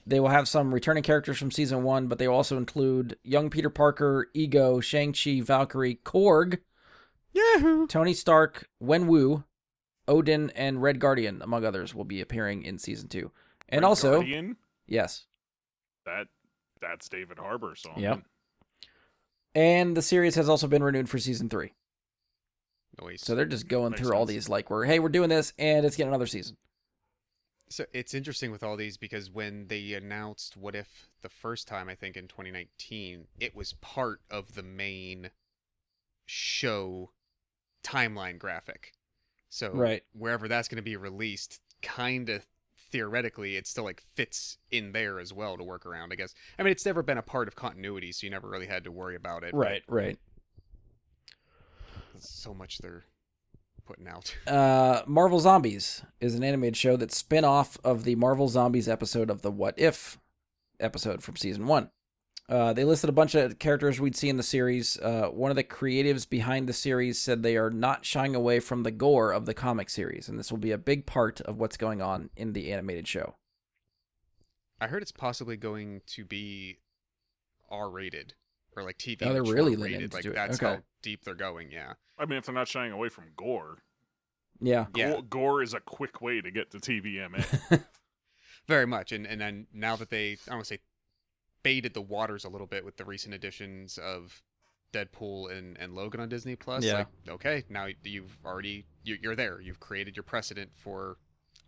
They will have some returning characters from Season 1, but they will also include young Peter Parker, Ego, Shang-Chi, Valkyrie, Korg, Yahoo! Tony Stark, Wenwu, Odin, and Red Guardian, among others, will be appearing in Season 2. And Red also... Guardian? Yes. That's David Harbour, so yep. And the series has also been renewed for Season 3. Noise. So they're just going Makes through all sense. these like we're doing this and it's getting another season. So it's interesting with all these because when they announced What If the first time, I think in 2019, it was part of the main show timeline graphic. So Right. wherever that's going to be released, kind of theoretically, it still like fits in there as well to work around, I guess. I mean, it's never been a part of continuity, so you never really had to worry about it. Right. So much they're putting out. Marvel Zombies is an animated show that's spin-off of the Marvel Zombies episode of the What If episode from Season 1. They listed a bunch of characters we'd see in the series. One of the creatives behind the series said they are not shying away from the gore of the comic series, and this will be a big part of what's going on in the animated show. I heard it's possibly going to be R-rated, or like TV. Oh, they're mature really leaning rated. into Like it. that's Okay. how deep they're going. Yeah. I mean, if they're not shying away from gore, Yeah. Yeah. gore is a quick way to get to TVMA. Very much. And then now that they, I don't want to say baited the waters a little bit with the recent editions of Deadpool and Logan on Disney Plus. Yeah. Like, okay, now you're there. You've created your precedent for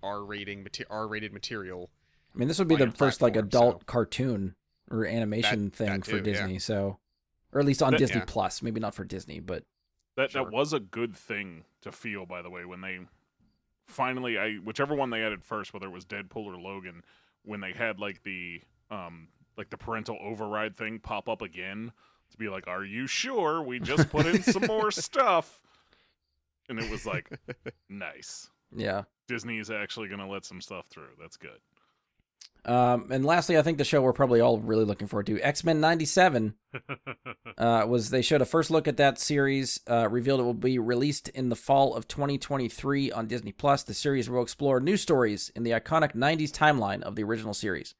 R-rated material. I mean, this would be On the your first like platform, adult so- cartoon or animation That thing for too, Disney, yeah. so or at least on That- Disney yeah. Plus, maybe not for Disney, but That Sure. was a good thing to feel, by the way, when they finally, whichever one they added first, whether it was Deadpool or Logan, when they had like the parental override thing pop up again to be like, "Are you sure? We just put in some more stuff," and it was like, nice. yeah. Disney is actually going to let some stuff through. That's good. And lastly, I think the show we're probably all really looking forward to, X-Men 97, they showed a first look at that series, revealed it will be released in the fall of 2023 on Disney+. The series will explore new stories in the iconic 90s timeline of the original series.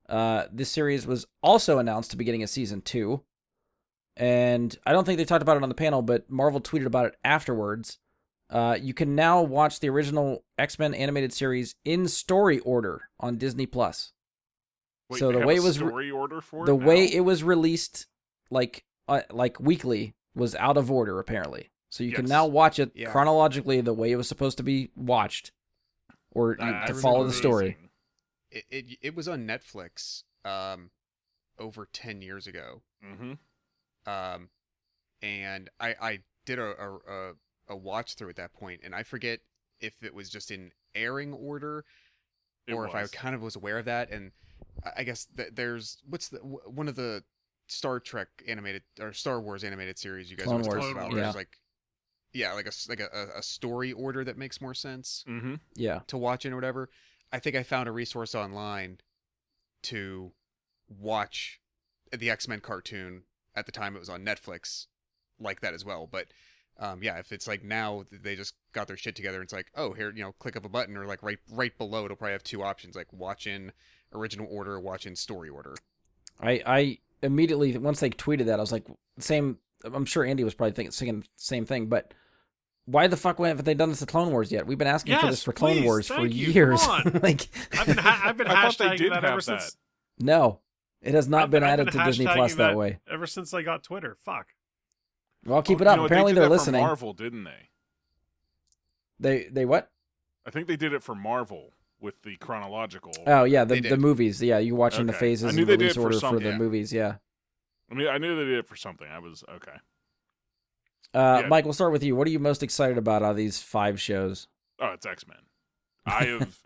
This series was also announced to be getting a season 2, and I don't think they talked about it on the panel, but Marvel tweeted about it afterwards. You can now watch the original X-Men animated series in story order on Disney+. Wait, So they the have way a it was story order for the it way now? it was released, like weekly, was out of order apparently. So you can Yes. now watch it Yeah. chronologically the way it was supposed to be watched, or That's to follow the remember story. amazing. It was on Netflix over 10 years ago. Mhm. And I did a watch through at that point, and I forget if it was just in airing order It or if I was. kind of was aware of that. And I guess there's one of the Star Trek animated or Star Wars animated series you guys Clone always talk Wars, about, yeah. where there's like a story order that makes more sense Mhm. Yeah. to watch in or whatever. I think I found a resource online to watch the X-Men cartoon at the time it was on Netflix like that as well. But yeah, if it's like now they just got their shit together and it's like, oh, here, click of a button, or like right below it'll probably have two options, like watch in original order, watch in story order. I immediately, once they tweeted that, I was like, same. I'm sure Andy was probably thinking the same thing, but why the fuck haven't they done this to Clone Wars yet? We've been asking for this Yes, for Clone please, Wars for thank you, years. come on. Like, I've been I thought they hashtagging did that have ever that. since. no, it has not I've been I've added to Disney hashtagging Plus that way. ever since I got Twitter. Fuck. Well, keep Oh, it up. you know, Apparently they did they're that listening. For Marvel, didn't they? They what? I think they did it for Marvel with the chronological. Oh yeah, They the did. movies. Yeah, you watching the Okay. phases I and knew they did release it for order for something. the Yeah. movies. Yeah. I mean, I knew they did it for something. I was okay. Yeah. Mike, we'll start with you. What are you most excited about out of these 5 shows? Oh, it's X-Men. I have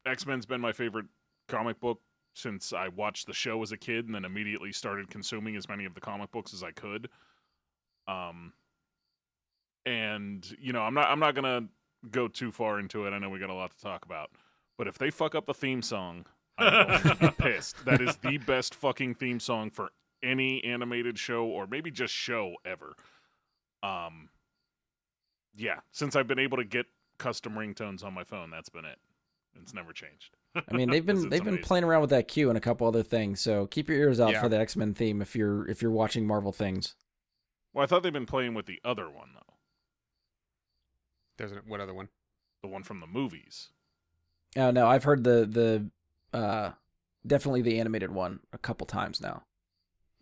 X-Men's been my favorite comic book since I watched the show as a kid, and then immediately started consuming as many of the comic books as I could. And I'm not gonna go too far into it. I know we got a lot to talk about. But if they fuck up the theme song, I'm going to be pissed. That is the best fucking theme song for any animated show or maybe just show ever. Yeah, since I've been able to get custom ringtones on my phone, that's been it. It's never changed. I mean, they've been playing around with that cue and a couple other things. So keep your ears out for the X-Men theme if you're watching Marvel things. Well, I thought they've been playing with the other one though. What other one? The one from the movies. Oh no, I've heard the definitely the animated one a couple times now.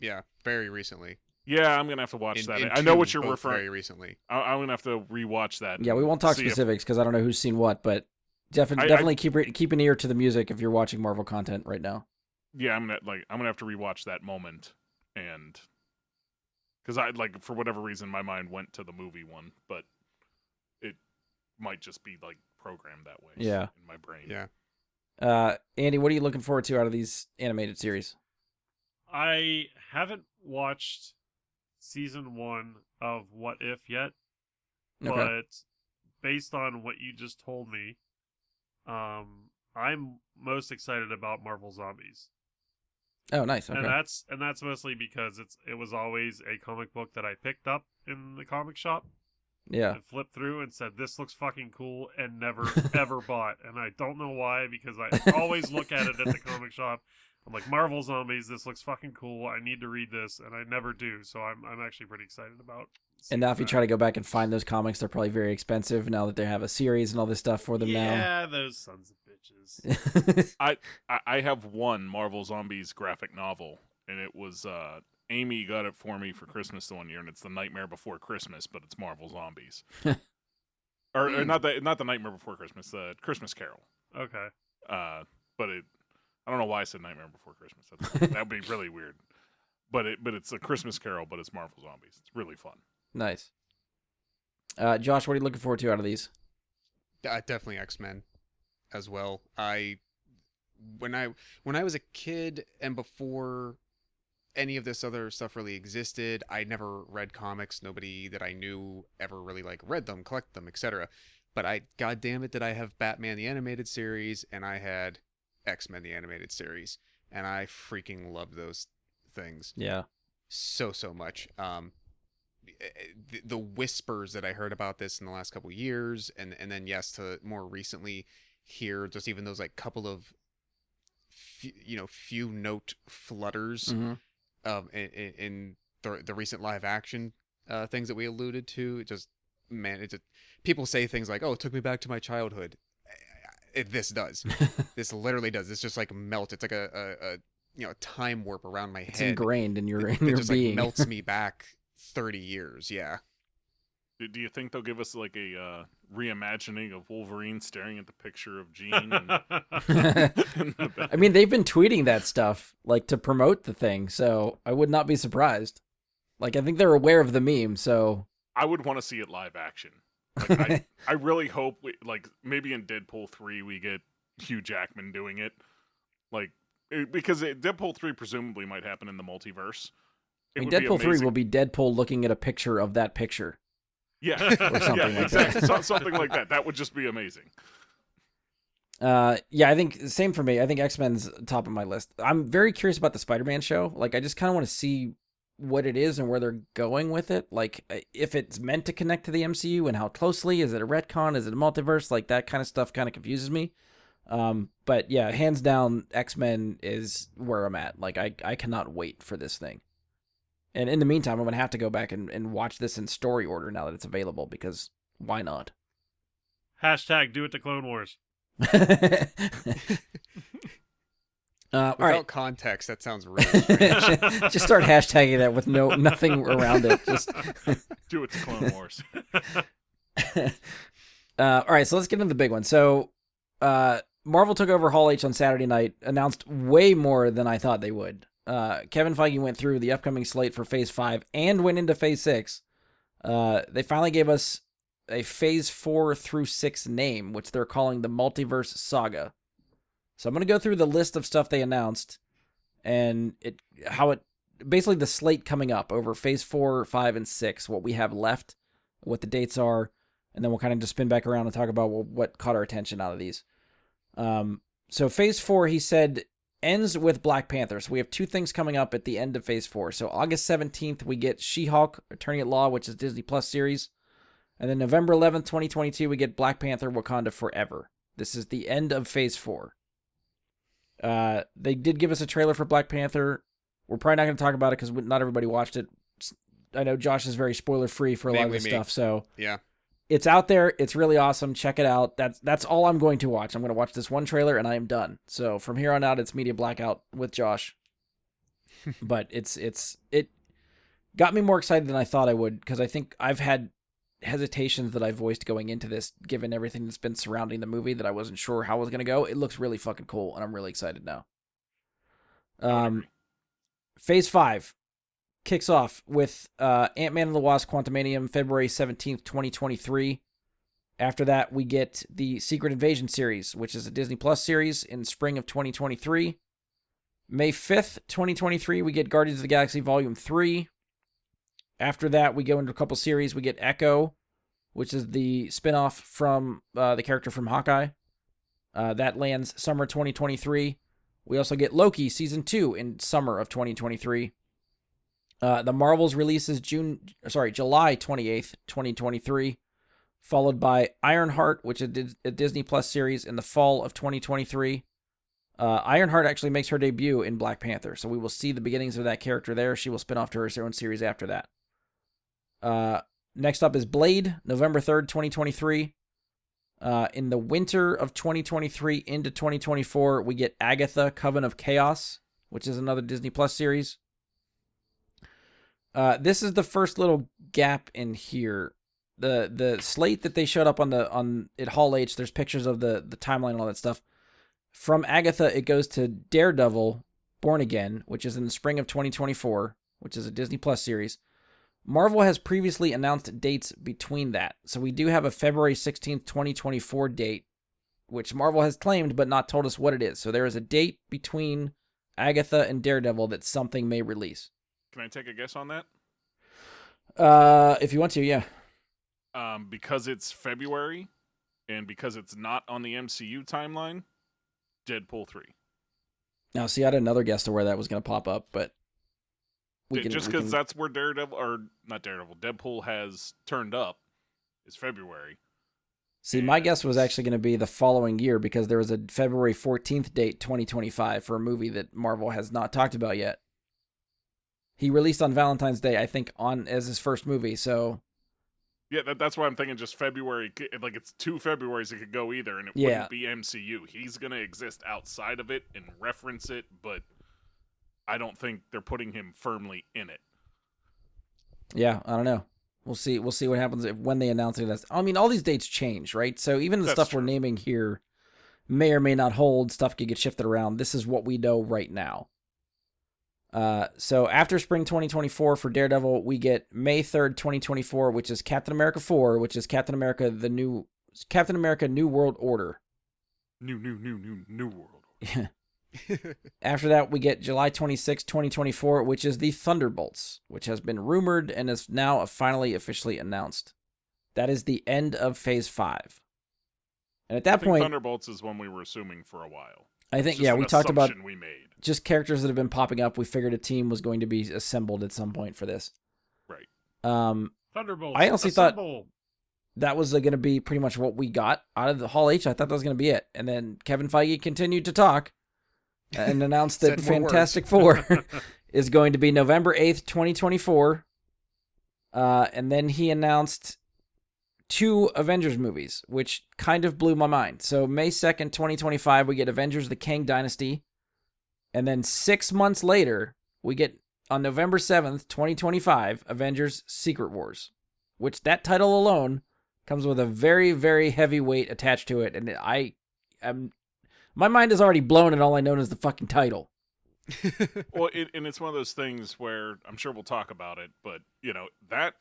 Yeah, very recently. Yeah, I'm gonna have to watch that. I know what you're referring. Very recently. I'm gonna have to rewatch that. Yeah, we won't talk specifics because I don't know who's seen what, but definitely keep an ear to the music if you're watching Marvel content right now. Yeah, I'm gonna have to rewatch that moment, and because for whatever reason my mind went to the movie one, but it might just be programmed that way. Yeah, in my brain. Yeah. Andy, what are you looking forward to out of these animated series? I haven't watched season 1 of What If yet, but based on what you just told me, I'm most excited about Marvel Zombies. Oh, nice. Okay. And that's mostly because it was always a comic book that I picked up in the comic shop. Yeah. And flipped through and said, this looks fucking cool, and never, ever bought. And I don't know why, because I always look at it at the comic shop. I'm like, Marvel Zombies, this looks fucking cool. I need to read this, and I never do. So I'm actually pretty excited about seeing And now if you that. try to go back and find those comics, they're probably very expensive now that they have a series and all this stuff for them now. Yeah, those sons of bitches. I have one Marvel Zombies graphic novel, and it was Amy got it for me for Christmas one year, and it's The Nightmare Before Christmas, but it's Marvel Zombies. or not the Nightmare Before Christmas, the Christmas Carol. Okay. But I don't know why I said Nightmare Before Christmas. That would be really weird. But it's a Christmas Carol, but it's Marvel Zombies. It's really fun. Nice. Josh, what are you looking forward to out of these? Definitely X-Men as well. When I was a kid and before any of this other stuff really existed, I never read comics. Nobody that I knew ever really read them, collect them, etc. But God damn it, did I have Batman the Animated Series, and I had X-Men the Animated Series, and I freaking loved those things. Yeah. So much. The whispers that I heard about this in the last couple of years, and then to more recently hear just even those couple of few note flutters in the recent live action things that we alluded to. People say things like, "Oh, it took me back to my childhood." This does. This literally does. It's just melts. It's like a time warp around my head. It's ingrained in your It just being. melts me back 30 years. Yeah. Do you think they'll give us a reimagining of Wolverine staring at the picture of Jean? And I mean, they've been tweeting that stuff to promote the thing, so I would not be surprised. I think they're aware of the meme, so I would want to see it live action. I really hope maybe in Deadpool 3 we get Hugh Jackman doing it, because Deadpool 3 presumably might happen in the multiverse. Deadpool 3 will be Deadpool looking at a picture of that picture. Yeah, or something like exactly. that. Something like that. That would just be amazing. I think same for me. I think X-Men's top of my list. I'm very curious about the Spider-Man show. I just kind of want to see what it is and where they're going with it. If it's meant to connect to the MCU and how closely. Is it a retcon? Is it a multiverse? That kind of stuff kind of confuses me. But yeah, hands down, X-Men is where I'm at. I cannot wait for this thing. And in the meantime, I'm going to have to go back and watch this in story order now that it's available, because why not? Hashtag do it to Clone Wars. Without all right. context, that sounds really strange. Just start hashtagging that with nothing around it. Just do it to Clone Wars. All right, so let's get into the big one. So Marvel took over Hall H on Saturday night, announced way more than I thought they would. Kevin Feige went through the upcoming slate for Phase 5 and went into Phase 6. They finally gave us a Phase 4 through 6 name, which they're calling the Multiverse Saga. So I'm going to go through the list of stuff they announced and basically the slate coming up over Phase 4, 5, and 6, what we have left, what the dates are, and then we'll kind of just spin back around and talk about what caught our attention out of these. So Phase 4, he said, ends with Black Panther. So we have two things coming up at the end of Phase 4. So August 17th, we get She-Hulk, Attorney at Law, which is Disney Plus series. And then November 11th, 2022, we get Black Panther, Wakanda Forever. This is the end of Phase 4. They did give us a trailer for Black Panther. We're probably not going to talk about it because not everybody watched it. I know Josh is very spoiler-free for a lot of this stuff, so... Yeah. It's out there. It's really awesome. Check it out. That's all I'm going to watch. I'm going to watch this one trailer and I am done. So from here on out, it's media blackout with Josh. But it got me more excited than I thought I would, because I think I've had hesitations that I voiced going into this, given everything that's been surrounding the movie, that I wasn't sure how it was going to go. It looks really fucking cool, and I'm really excited now. Phase 5 kicks off with Ant-Man and the Wasp: Quantumanium, February 17th, 2023. After that, we get the Secret Invasion series, which is a Disney Plus series, in spring of 2023. May 5th, 2023, we get Guardians of the Galaxy Volume 3. After that, we go into a couple series. We get Echo, which is the spinoff from the character from Hawkeye. That lands summer 2023. We also get Loki Season 2 in summer of 2023. The Marvels releases July 28th, 2023, followed by Ironheart, which is a Disney Plus series, in the fall of 2023. Ironheart actually makes her debut in Black Panther, so we will see the beginnings of that character there. She will spin off to her own series after that. Next up is Blade, November 3rd, 2023. In the winter of 2023 into 2024, we get Agatha, Coven of Chaos, which is another Disney Plus series. This is the first little gap in here. The slate that they showed up at Hall H, there's pictures of the timeline and all that stuff. From Agatha, it goes to Daredevil, Born Again, which is in the spring of 2024, which is a Disney Plus series. Marvel has previously announced dates between that. So we do have a February 16th, 2024 date, which Marvel has claimed but not told us what it is. So there is a date between Agatha and Daredevil that something may release. Can I take a guess on that? If you want to, yeah. Because it's February, and because it's not on the MCU timeline, Deadpool 3. Now, see, I had another guess to where that was going to pop up, but just because that's where Deadpool has turned up, is February. See, my guess was actually going to be the following year, because there was a February 14th date, 2025, for a movie that Marvel has not talked about yet. He released on Valentine's Day, I think, as his first movie, so... Yeah, that's why I'm thinking just February. Like, it's 2 Februarys, it could go either, and it wouldn't be MCU. He's going to exist outside of it and reference it, but I don't think they're putting him firmly in it. Yeah, I don't know. We'll see what happens when they announce it. I mean, all these dates change, right? So even the stuff we're naming here may or may not hold. Stuff could get shifted around. This is what we know right now. So after spring 2024 for Daredevil, we get May 3rd, 2024, which is Captain America 4, which is Captain America New World Order. New World Order. After that, we get July 26, 2024, which is the Thunderbolts, which has been rumored and is now finally officially announced. That is the end of Phase 5. And at that point, Thunderbolts is one we were assuming for a while. I think, we talked about we made. Just characters that have been popping up. We figured a team was going to be assembled at some point for this. Right. Thunderbolts. I honestly thought that was going to be pretty much what we got out of the Hall H. I thought that was going to be it. And then Kevin Feige continued to talk and announced that Fantastic Four is going to be November 8th, 2024. And then he announced 2 Avengers movies, which kind of blew my mind. So May 2nd, 2025, we get Avengers: The Kang Dynasty. And then 6 months later, we get, on November 7th, 2025, Avengers: Secret Wars, which that title alone comes with a very, very heavy weight attached to it. And my mind is already blown and all I know is the fucking title. Well, and it's one of those things where I'm sure we'll talk about it, but, that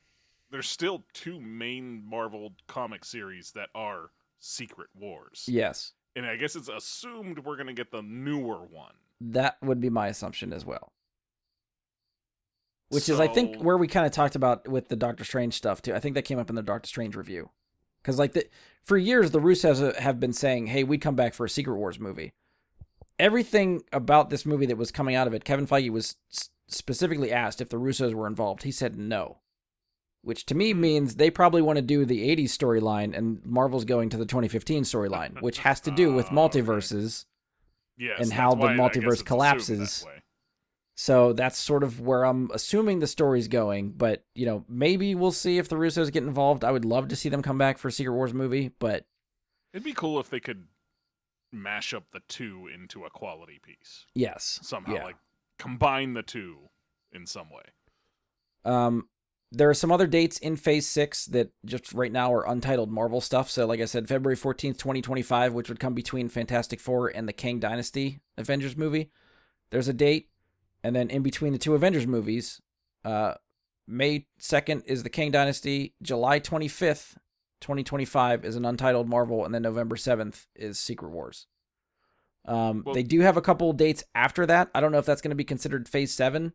there's still 2 main Marvel comic series that are Secret Wars. Yes. And I guess it's assumed we're going to get the newer one. That would be my assumption as well. Which is, I think, where we kind of talked about with the Doctor Strange stuff, too. I think that came up in the Doctor Strange review. Because for years, the Russos have been saying, hey, we'd come back for a Secret Wars movie. Everything about this movie that was coming out of it, Kevin Feige was specifically asked if the Russos were involved. He said no, which to me means they probably want to do the 80s storyline, and Marvel's going to the 2015 storyline, which has to do with multiverses and how the multiverse collapses. So that's sort of where I'm assuming the story's going, but, maybe we'll see if the Russos get involved. I would love to see them come back for a Secret Wars movie, but... It'd be cool if they could mash up the two into a quality piece. Yes. Somehow, combine the two in some way. There are some other dates in Phase 6 that just right now are untitled Marvel stuff. So, like I said, February 14th, 2025, which would come between Fantastic Four and the Kang Dynasty Avengers movie. There's a date. And then in between the two Avengers movies, May 2nd is the Kang Dynasty, July 25th, 2025 is an untitled Marvel, and then November 7th is Secret Wars. They do have a couple dates after that. I don't know if that's going to be considered Phase 7,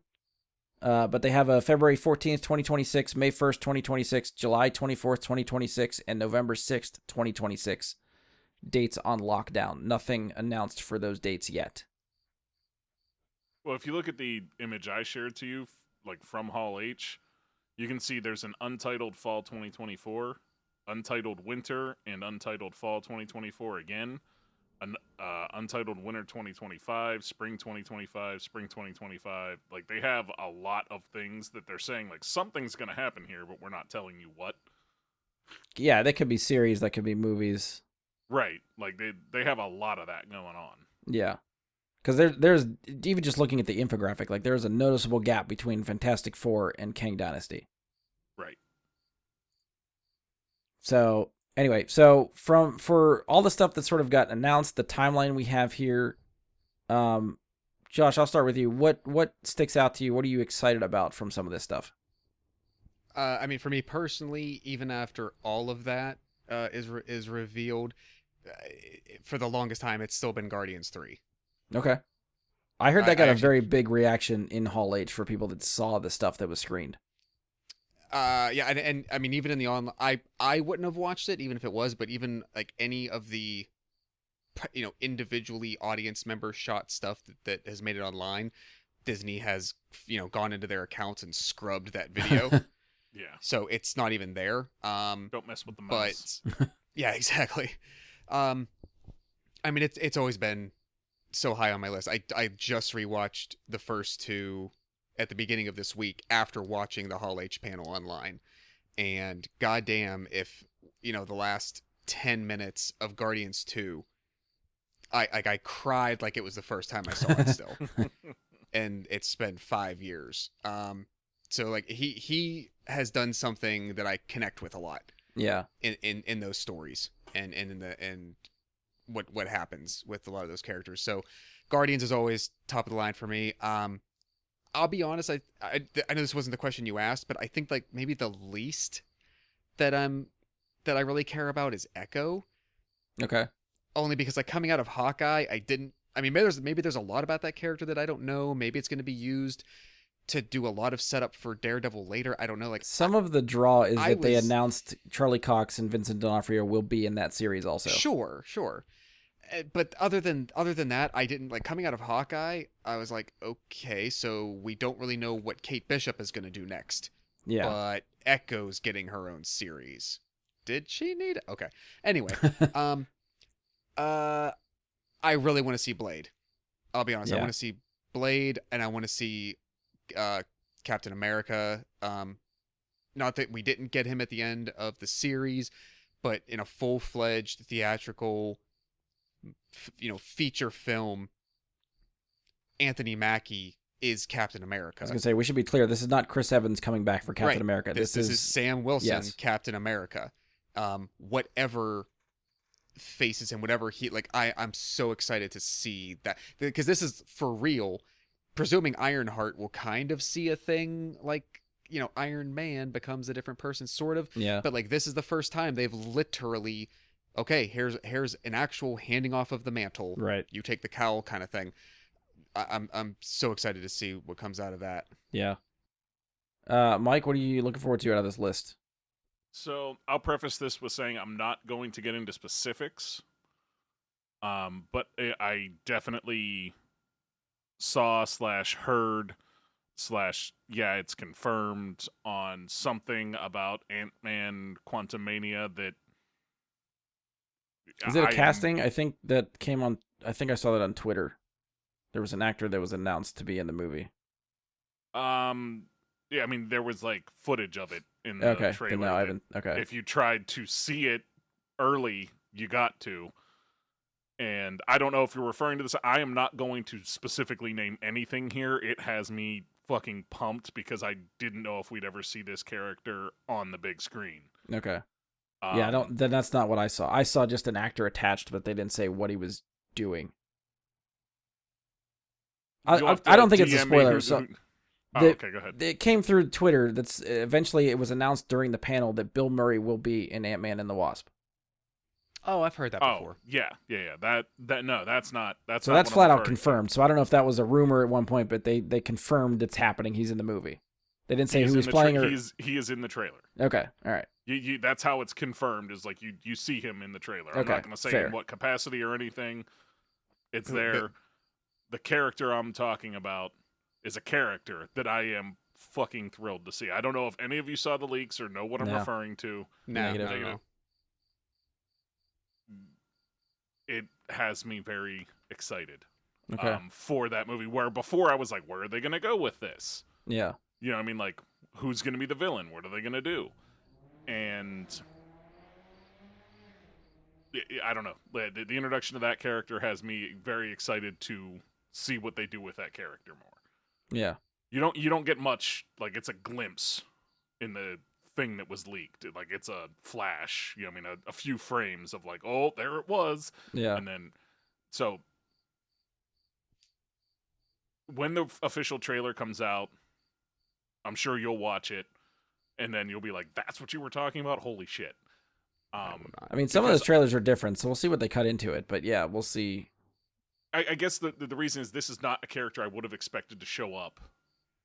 but they have a February 14th, 2026, May 1st, 2026, July 24th, 2026, and November 6th, 2026 dates on lockdown. Nothing announced for those dates yet. Well, if you look at the image I shared to you, from Hall H, you can see there's an untitled Fall 2024, untitled Winter, and untitled Fall 2024 again, an untitled Winter 2025, Spring 2025, Spring 2025. They have a lot of things that they're saying, something's going to happen here, but we're not telling you what. Yeah, that could be series, that could be movies. Right. They have a lot of that going on. Yeah. Because there's, even just looking at the infographic, there's a noticeable gap between Fantastic Four and Kang Dynasty. Right. So, anyway, for all the stuff that sort of got announced, the timeline we have here, Josh, I'll start with you. What sticks out to you? What are you excited about from some of this stuff? For me personally, even after all of that is revealed, for the longest time, it's still been Guardians 3. Okay. I heard that got a very big reaction in Hall H for people that saw the stuff that was screened. Yeah, and even in the online, I wouldn't have watched it even if it was, but even any of the, individually audience member shot stuff that has made it online, Disney has, gone into their accounts and scrubbed that video. Yeah. So it's not even there. Don't mess with the mouse. But yeah, exactly. It's always been so high on my list. I just rewatched the first two at the beginning of this week after watching the Hall H panel online, and goddamn if the last 10 minutes of Guardians 2, I cried like it was the first time I saw it still. And it's been 5 years. So he has done something that I connect with a lot. Yeah. In those stories and what happens with a lot of those characters. So Guardians is always top of the line for me. I'll be honest, I know this wasn't the question you asked, but I think maybe the least that I really care about is Echo. Okay. Only because coming out of Hawkeye, maybe there's a lot about that character that I don't know. Maybe it's going to be used to do a lot of setup for Daredevil later. I don't know. Some of the draw is that they announced Charlie Cox and Vincent D'Onofrio will be in that series also. Sure. But other than that, I didn't coming out of Hawkeye. I was okay, so we don't really know what Kate Bishop is going to do next. Yeah. But Echo's getting her own series. Did she need it? Okay. Anyway, I really want to see Blade. I'll be honest. Yeah. I want to see Blade, and I want to see Captain America. Not that we didn't get him at the end of the series, but in a full-fledged theatrical feature film, Anthony Mackie is Captain America. I was gonna say, we should be clear, this is not Chris Evans coming back for Captain America. This is Sam Wilson, yes. Captain America. Whatever faces him, whatever he I'm so excited to see that, because this is for real. Presuming Ironheart will kind of see a thing Iron Man becomes a different person, sort of. Yeah. But this is the first time they've literally, okay, here's an actual handing off of the mantle. Right. You take the cowl kind of thing. I'm so excited to see what comes out of that. Yeah. Mike, what are you looking forward to out of this list? So I'll preface this with saying I'm not going to get into specifics. But I definitely saw / heard / yeah, it's confirmed on something about Ant-Man Quantumania that Is it a I casting? I think that came on. I think I saw that on Twitter. There was an actor that was announced to be in the movie. Yeah, I mean there was like footage of it in the Okay, trailer. then no, I that haven't. Okay, If you tried to see it early, you got to. And I don't know if you're referring to this. I am not going to specifically name anything here. It has me fucking pumped because I didn't know if we'd ever see this character on the big screen. okay. Yeah, I don't. Then that's not what I saw. I saw just an actor attached, but they didn't say what he was doing. I don't think it's a DM me spoiler. So okay, go ahead. it came through Twitter. That's eventually it was announced during the panel that Bill Murray will be in Ant-Man and the Wasp. Oh, I've heard that before. Yeah. That's not. So not that's what flat I'm out referring to. confirmed. So I don't know if that was a rumor at one point, but they confirmed it's happening. He's in the movie. They didn't say who he's playing. He is in the trailer. Okay, all right. That's how it's confirmed. Is like you see him in the trailer. I'm Okay, not going to say fair. in what capacity or anything. It's But- there. The character I'm talking about is a character that I am fucking thrilled to see. I don't know if any of you saw the leaks or know what I'm No. referring to. No, Negative. no. It has me very excited Okay. for that movie. Where before I was like, where are they going to go with this? Yeah. You know what I mean? Like, who's going to be the villain? What are they going to do? And I don't know. The introduction of that character has me very excited to see what they do with that character more. Yeah. You don't get much. Like, it's a glimpse in the thing that was leaked. Like, it's a flash. You know what I mean? A few frames of like, oh, there it was. Yeah. And then, so when the official trailer comes out, I'm sure you'll watch it, and then you'll be like, "That's what you were talking about? Holy shit!" I will not. I mean, some of Because- those trailers are different, so we'll see what they cut into it. But yeah, we'll see. I guess the reason is this is not a character I would have expected to show up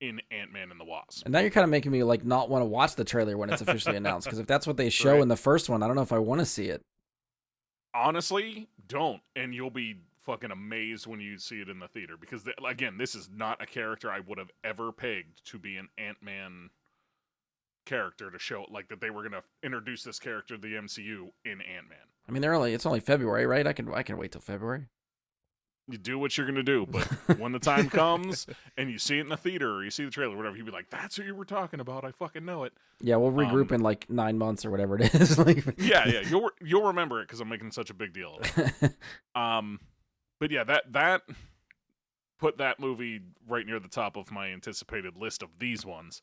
in Ant-Man and the Wasp. And now you're kind of making me like not want to watch the trailer when it's officially announced, because if that's what they show Right. in the first one, I don't know if I want to see it. Honestly, don't, and you'll be fucking amazed when you see it in the theater. Because again, this is not a character I would have ever pegged to be an Ant-Man character to show like that they were going to introduce this character to the MCU in Ant-Man. I mean, it's only February, right? I can wait till February. You do what you're gonna do, but when the time comes and you see it in the theater or you see the trailer, or whatever, you'll be like, "That's what you were talking about. I fucking know it." Yeah, we'll regroup in like 9 months or whatever it is. Like, Yeah, you'll remember it because I'm making such a big deal of it. But yeah, that put that movie right near the top of my anticipated list of these ones.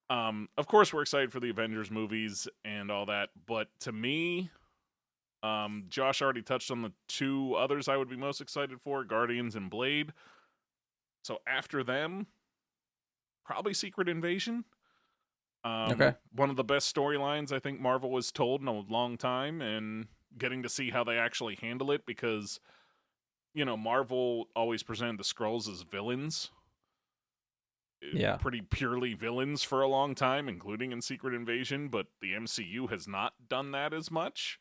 Of course, we're excited for the Avengers movies and all that, but to me, Josh already touched on the two others I would be most excited for, Guardians and Blade. So after them, probably Secret Invasion. Okay. One of the best storylines I think Marvel has told in a long time, and getting to see how they actually handle it, because, you know, Marvel always presented the Skrulls as villains. Yeah. Pretty purely villains for a long time, including in Secret Invasion, but the MCU has not done that as much.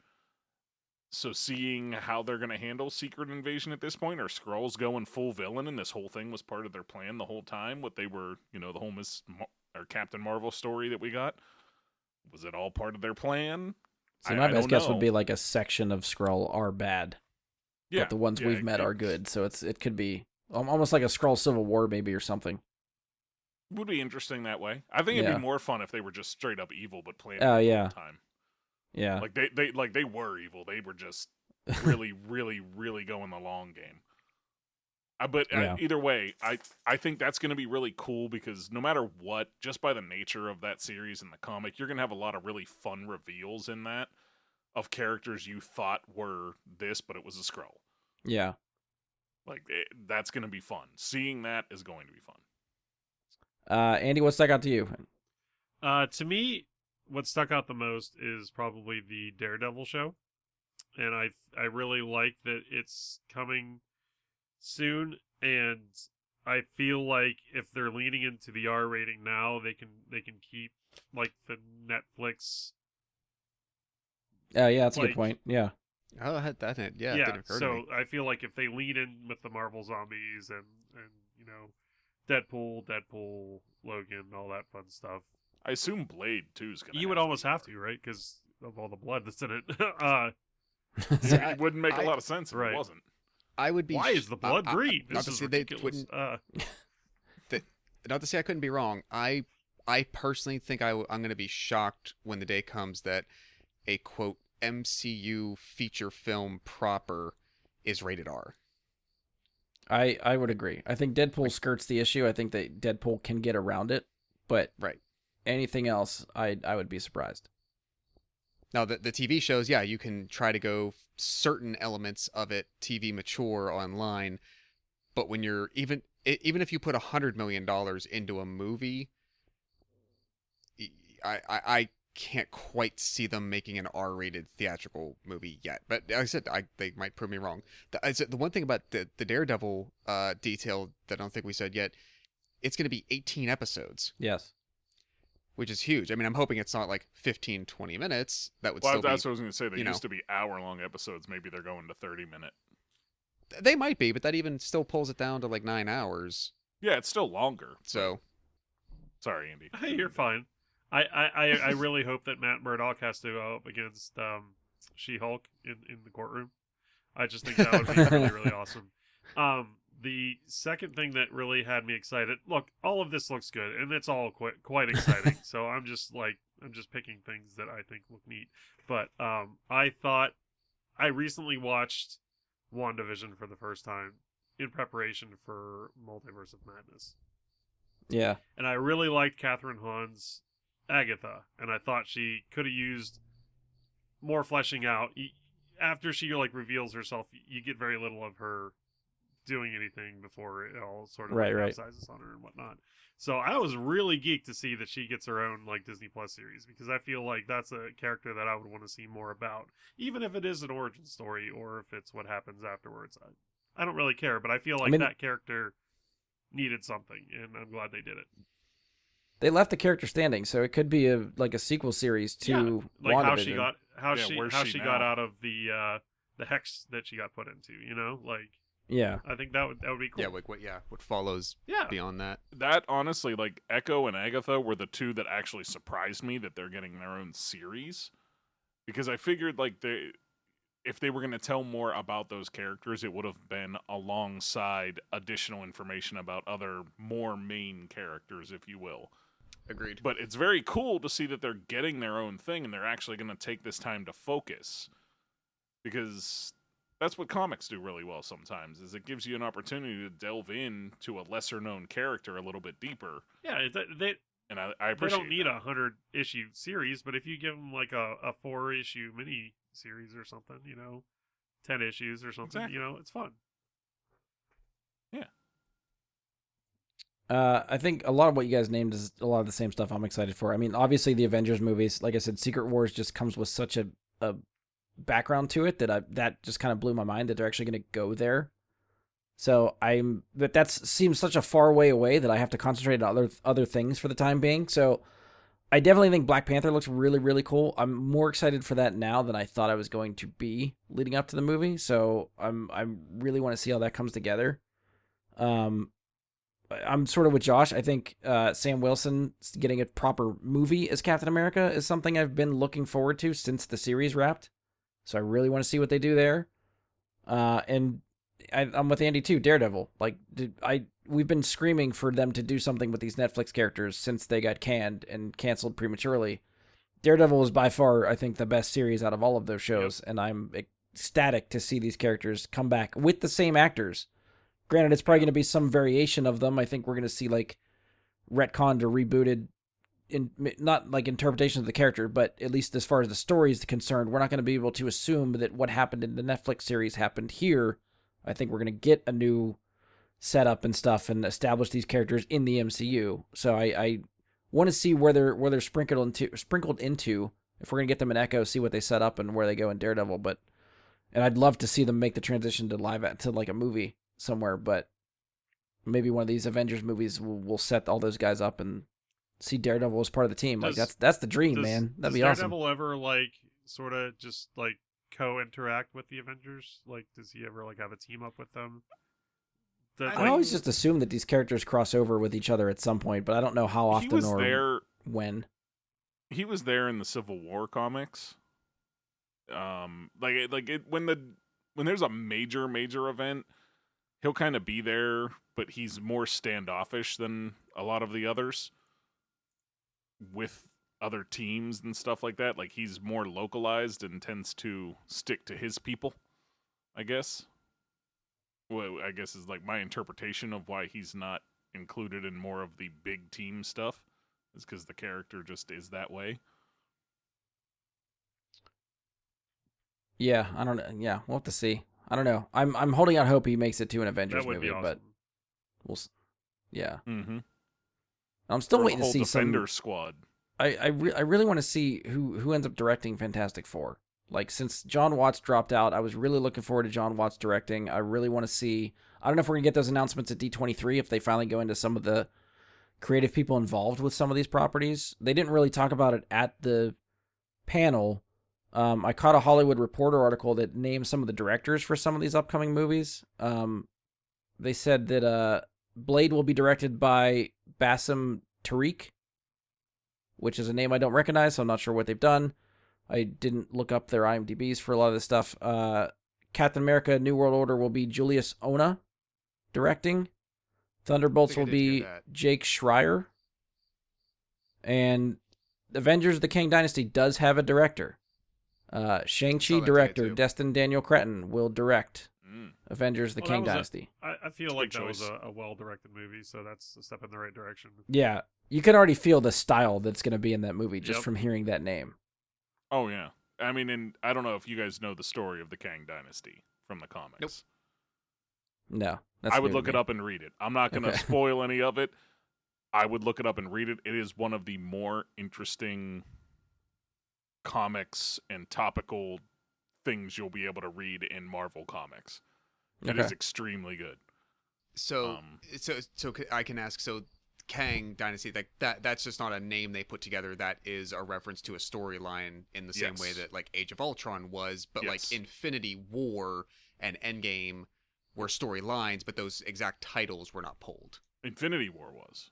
So seeing how they're going to handle Secret Invasion at this point, are Skrulls going full villain, and this whole thing was part of their plan the whole time? What they were, you know, the whole or Captain Marvel story that we got, was it all part of their plan? See, my I best don't guess know. would be like a section of Skrull are bad, Yeah, but the ones we've met are good. So it could be almost like a Skrull Civil War maybe or something. Would be interesting that way. I think it'd Yeah. be more fun if they were just straight up evil, but playing Oh, the yeah. whole time. Yeah. Like they were evil. They were just really, really, really going the long game. But Yeah. either way, I think that's going to be really cool, because no matter what, just by the nature of that series and the comic, you're going to have a lot of really fun reveals in that of characters you thought were this, but it was a Skrull. Yeah. Like, that's going to be fun. Seeing that is going to be fun. Andy, what stuck out to you? To me, what stuck out the most is probably the Daredevil show, and I really like that it's coming soon, and I feel like if they're leaning into the R rating now, they can keep like the Netflix Yeah, that's a good Like, point. Yeah. Oh, that it didn't occur to so me. I feel like if they lean in with the Marvel zombies and Deadpool, Logan, all that fun stuff, I assume Blade too is gonna. you would almost have to, right? Because of all the blood that's in it. See, It wouldn't make a lot of sense if right. it wasn't. I would be. Why is the blood green? Not This to is say they ridiculous. wouldn't. Not to say I couldn't be wrong. I personally think I'm going to be shocked when the day comes that a quote MCU feature film proper is rated R. I would agree. I think Deadpool skirts the issue. I think that Deadpool can get around it, but Right. anything else, I would be surprised. Now, the TV shows, yeah, you can try to go certain elements of it TV mature online, but when you're even if you put $100 million into a movie, I can't quite see them making an R-rated theatrical movie yet. But like I said, they might prove me wrong. The one thing about the Daredevil detail that I don't think we said yet, it's going to be 18 episodes. Yes. Which is huge. I mean, I'm hoping it's not like 15, 20 minutes. That would Well, still that's be... what I was going to say. They you used know. to be hour-long episodes. Maybe they're going to 30-minute. They might be, but that even still pulls it down to like 9 hours. Yeah, it's still longer. So... Sorry, Andy. Hey, you're fine. I really hope that Matt Murdock has to go up against She-Hulk in the courtroom. I just think that would be really, really awesome. The second thing that really had me excited, look, all of this looks good, and it's all quite exciting. So I'm just picking things that I think look neat. But I recently watched WandaVision for the first time in preparation for Multiverse of Madness. Yeah. And I really liked Catherine Hahn's Agatha, and I thought she could have used more fleshing out. After she reveals herself, you get very little of her doing anything before it all sort of capsizes on her and whatnot. So I was really geeked to see that she gets her own Disney Plus series, because I feel like that's a character that I would want to see more about, even if it is an origin story or if it's what happens afterwards. I don't really care, but I feel like that character needed something, and I'm glad they did it. They left the character standing, so it could be a sequel series to WandaVision. how she got out of the hex that she got put into. Yeah, I think that would be cool. Yeah, what follows beyond that. That, honestly, Echo and Agatha were the two that actually surprised me that they're getting their own series. Because I figured, if they were going to tell more about those characters, it would have been alongside additional information about other, more main characters, if you will. Agreed. But it's very cool to see that they're getting their own thing, and they're actually going to take this time to focus. Because that's what comics do really well sometimes, is it gives you an opportunity to delve into a lesser-known character a little bit deeper. Yeah, and I appreciate they don't need a 100-issue series, but if you give them a 4-issue mini series or something, 10 issues or something, exactly. It's fun. Yeah. I think a lot of what you guys named is a lot of the same stuff I'm excited for. I mean, obviously the Avengers movies, like I said, Secret Wars just comes with such a background to it that just kind of blew my mind that they're actually going to go there. So that seems such a far way away that I have to concentrate on other things for the time being. So I definitely think Black Panther looks really, really cool. I'm more excited for that now than I thought I was going to be leading up to the movie. So I really want to see how that comes together. I'm sort of with Josh. I think Sam Wilson getting a proper movie as Captain America is something I've been looking forward to since the series wrapped. So I really want to see what they do there. And I'm with Andy too. Daredevil. We've been screaming for them to do something with these Netflix characters since they got canned and canceled prematurely. Daredevil is by far, I think, the best series out of all of those shows, and I'm ecstatic to see these characters come back with the same actors. Granted, it's probably going to be some variation of them. I think we're going to see retconned or rebooted, not interpretations of the character, but at least as far as the story is concerned, we're not going to be able to assume that what happened in the Netflix series happened here. I think we're going to get a new setup and stuff and establish these characters in the MCU. So I want to see where they're sprinkled into. If we're going to get them in Echo, see what they set up and where they go in Daredevil. And I'd love to see them make the transition to a movie somewhere, but maybe one of these Avengers movies will set all those guys up and see Daredevil as part of the team. That's the dream, man. That'd be awesome. Does Daredevil ever sort of just like co-interact with the Avengers? Like, does he ever like have a team up with them? That I like always just assume that these characters cross over with each other at some point, but I don't know how He often was or there. when. He was there in the Civil War comics. When there's a major event, he'll kind of be there, but he's more standoffish than a lot of the others with other teams and stuff like that. Like, he's more localized and tends to stick to his people, I guess. Well, I guess is like my interpretation of why he's not included in more of the big team stuff is because the character just is that way. Yeah, I don't know. Yeah, we'll have to see. I don't know. I'm holding out hope he makes it to an Avengers that would movie, be awesome. but we'll. Yeah, Mm-hmm. I'm still Or the waiting to whole see Defender some. squad. I really want to see who ends up directing Fantastic Four. Like, since John Watts dropped out, I was really looking forward to John Watts directing. I really want to see. I don't know if we're gonna get those announcements at D23 if they finally go into some of the creative people involved with some of these properties. They didn't really talk about it at the panel. I caught a Hollywood Reporter article that named some of the directors for some of these upcoming movies. They said that Blade will be directed by Bassem Tariq, which is a name I don't recognize, so I'm not sure what they've done. I didn't look up their IMDb's for a lot of this stuff. Captain America New World Order will be Julius Ona directing. Thunderbolts I think I will did hear be that. Jake Schreier. And Avengers The Kang Dynasty does have a director. Shang-Chi saw that director today, too. Destin Daniel Cretton will direct Mm. Avengers The Well, Kang that was Dynasty. I feel It's a like good that was choice. a well-directed movie, so that's a step in the right direction. Yeah, you can already feel the style that's going to be in that movie just Yep. from hearing that name. Oh, yeah. I mean, and I don't know if you guys know the story of the Kang Dynasty from the comics. No, that's I would new to look it me. up and read it. I'm not going to Okay. spoil any of it. I would look it up and read it. It is one of the more interesting comics and topical things you'll be able to read in Marvel Comics. It is Okay. extremely good. So, I can ask. So, Kang Dynasty, like that's just not a name they put together. That is a reference to a storyline in the same way Yes. that like Age of Ultron was, but Yes. like Infinity War and Endgame were storylines, but those exact titles were not pulled. Infinity War was.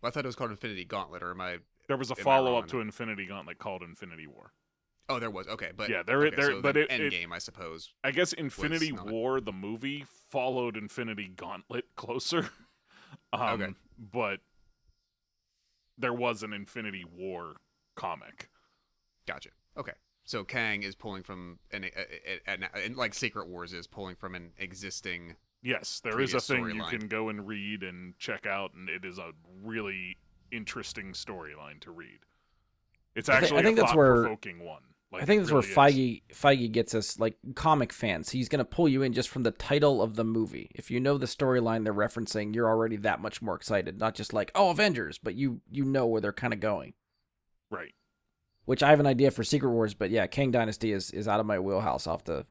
Well, I thought it was called Infinity Gauntlet, or am I? There was a Am I follow-up wrong? to Infinity Gauntlet called Infinity War. Oh, there was. Okay, but Yeah, there- okay, there- so but then it- Endgame, I suppose. I guess Infinity not- War, the movie, followed Infinity Gauntlet closer. Okay. But there was an Infinity War comic. Gotcha. Okay, so Kang is pulling from and like Secret Wars is pulling from an existing. Yes, there is a Previous thing you storyline. can go and read and check out, and it is a really interesting storyline to read. It's I actually think a that's where- thought-provoking one. Like, I think it that's really where is. Feige gets us, like, comic fans. He's going to pull you in just from the title of the movie. If you know the storyline they're referencing, you're already that much more excited. Not just like, oh, Avengers, but you know where they're kind of going. Right. Which I have an idea for Secret Wars, but yeah, Kang Dynasty is out of my wheelhouse. I'll have to.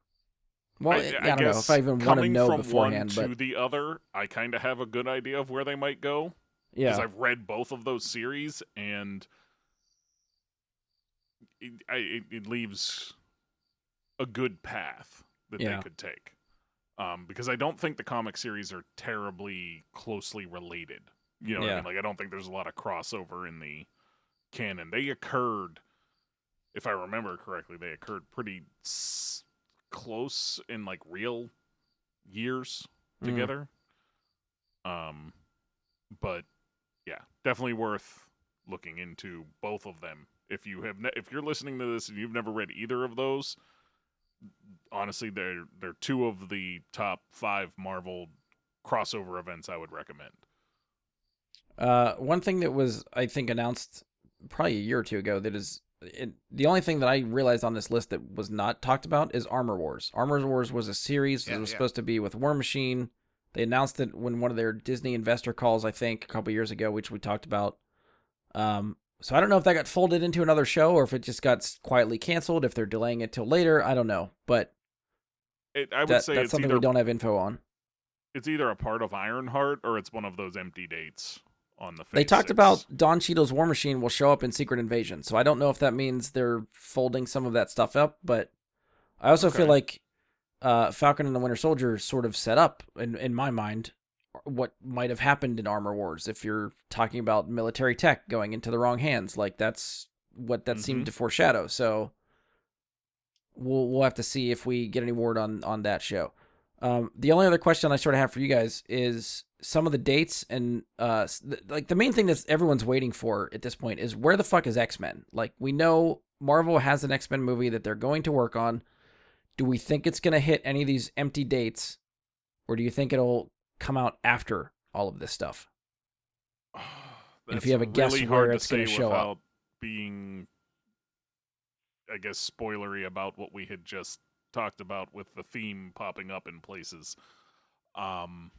Well, I don't know guess if I even want to coming know from beforehand, one but to the other, I kind of have a good idea of where they might go. yeah, Because I've read both of those series, and it leaves a good path that Yeah. they could take. Because I don't think the comic series are terribly closely related. You know what I Yeah. mean? Like, I don't think there's a lot of crossover in the canon. They occurred, if I remember correctly, they occurred pretty close in, like, real years together. But yeah, definitely worth looking into both of them. If you have, if you're listening to this and you've never read either of those, honestly, they're two of the top 5 Marvel crossover events I would recommend. One thing that was, I think, announced probably a year or two ago that is the only thing that I realized on this list that was not talked about is Armor Wars. Armor Wars was a series that was supposed to be with War Machine. They announced it when one of their Disney investor calls, I think, a couple years ago, which we talked about. So I don't know if that got folded into another show or if it just got quietly canceled, if they're delaying it till later. I don't know. But I would say that's it's something either we don't have info on. it's either a part of Ironheart or it's one of those empty dates on the Phase They talked 6. about Don Cheadle's War Machine will show up in Secret Invasion, so I don't know if that means they're folding some of that stuff up, but I also feel like Falcon and the Winter Soldier sort of set up, in my mind, what might have happened in Armor Wars if you're talking about military tech going into the wrong hands. Like, that's what that seemed to foreshadow, so we'll have to see if we get any word on that show. The only other question I sort of have for you guys is some of the dates and like the main thing that everyone's waiting for at this point is where the fuck is X-Men? Like, we know Marvel has an X-Men movie that they're going to work on. Do we think it's going to hit any of these empty dates, or do you think it'll come out after all of this stuff? And if you have a guess really where hard it's to going say to show without up. being, I guess, spoilery about what we had just talked about with the theme popping up in places. Because,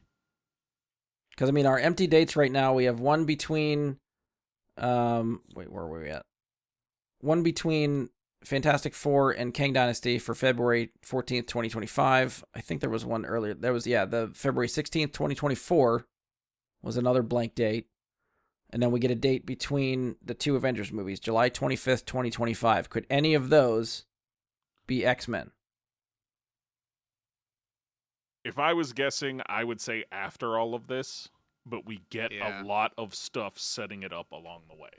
I mean, our empty dates right now, we have one between... wait, where were we at? One between Fantastic Four and Kang Dynasty for February 14th, 2025. I think there was one earlier. There was, the February 16th, 2024 was another blank date. And then we get a date between the two Avengers movies, July 25th, 2025. Could any of those be X-Men? If I was guessing, I would say after all of this, but we get a lot of stuff setting it up along the way.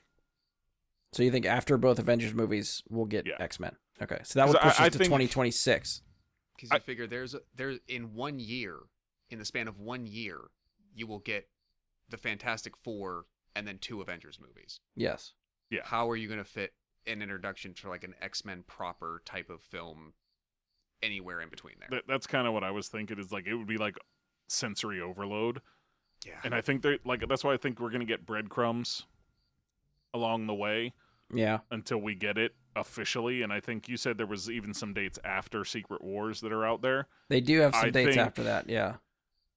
So you think after both Avengers movies, we'll get X-Men? Okay, so that would push us to 2026. Because you figure there's in 1 year, in the span of 1 year, you will get the Fantastic Four and then 2 Avengers movies. Yes. Yeah. How are you going to fit an introduction to like an X-Men proper type of film anywhere in between there? That's kind of what I was thinking. Is like it would be like sensory overload. Yeah. And I think that's why I think we're gonna get breadcrumbs along the way. Yeah. Until we get it officially, and I think you said there was even some dates after Secret Wars that are out there. They do have some dates after that. Yeah.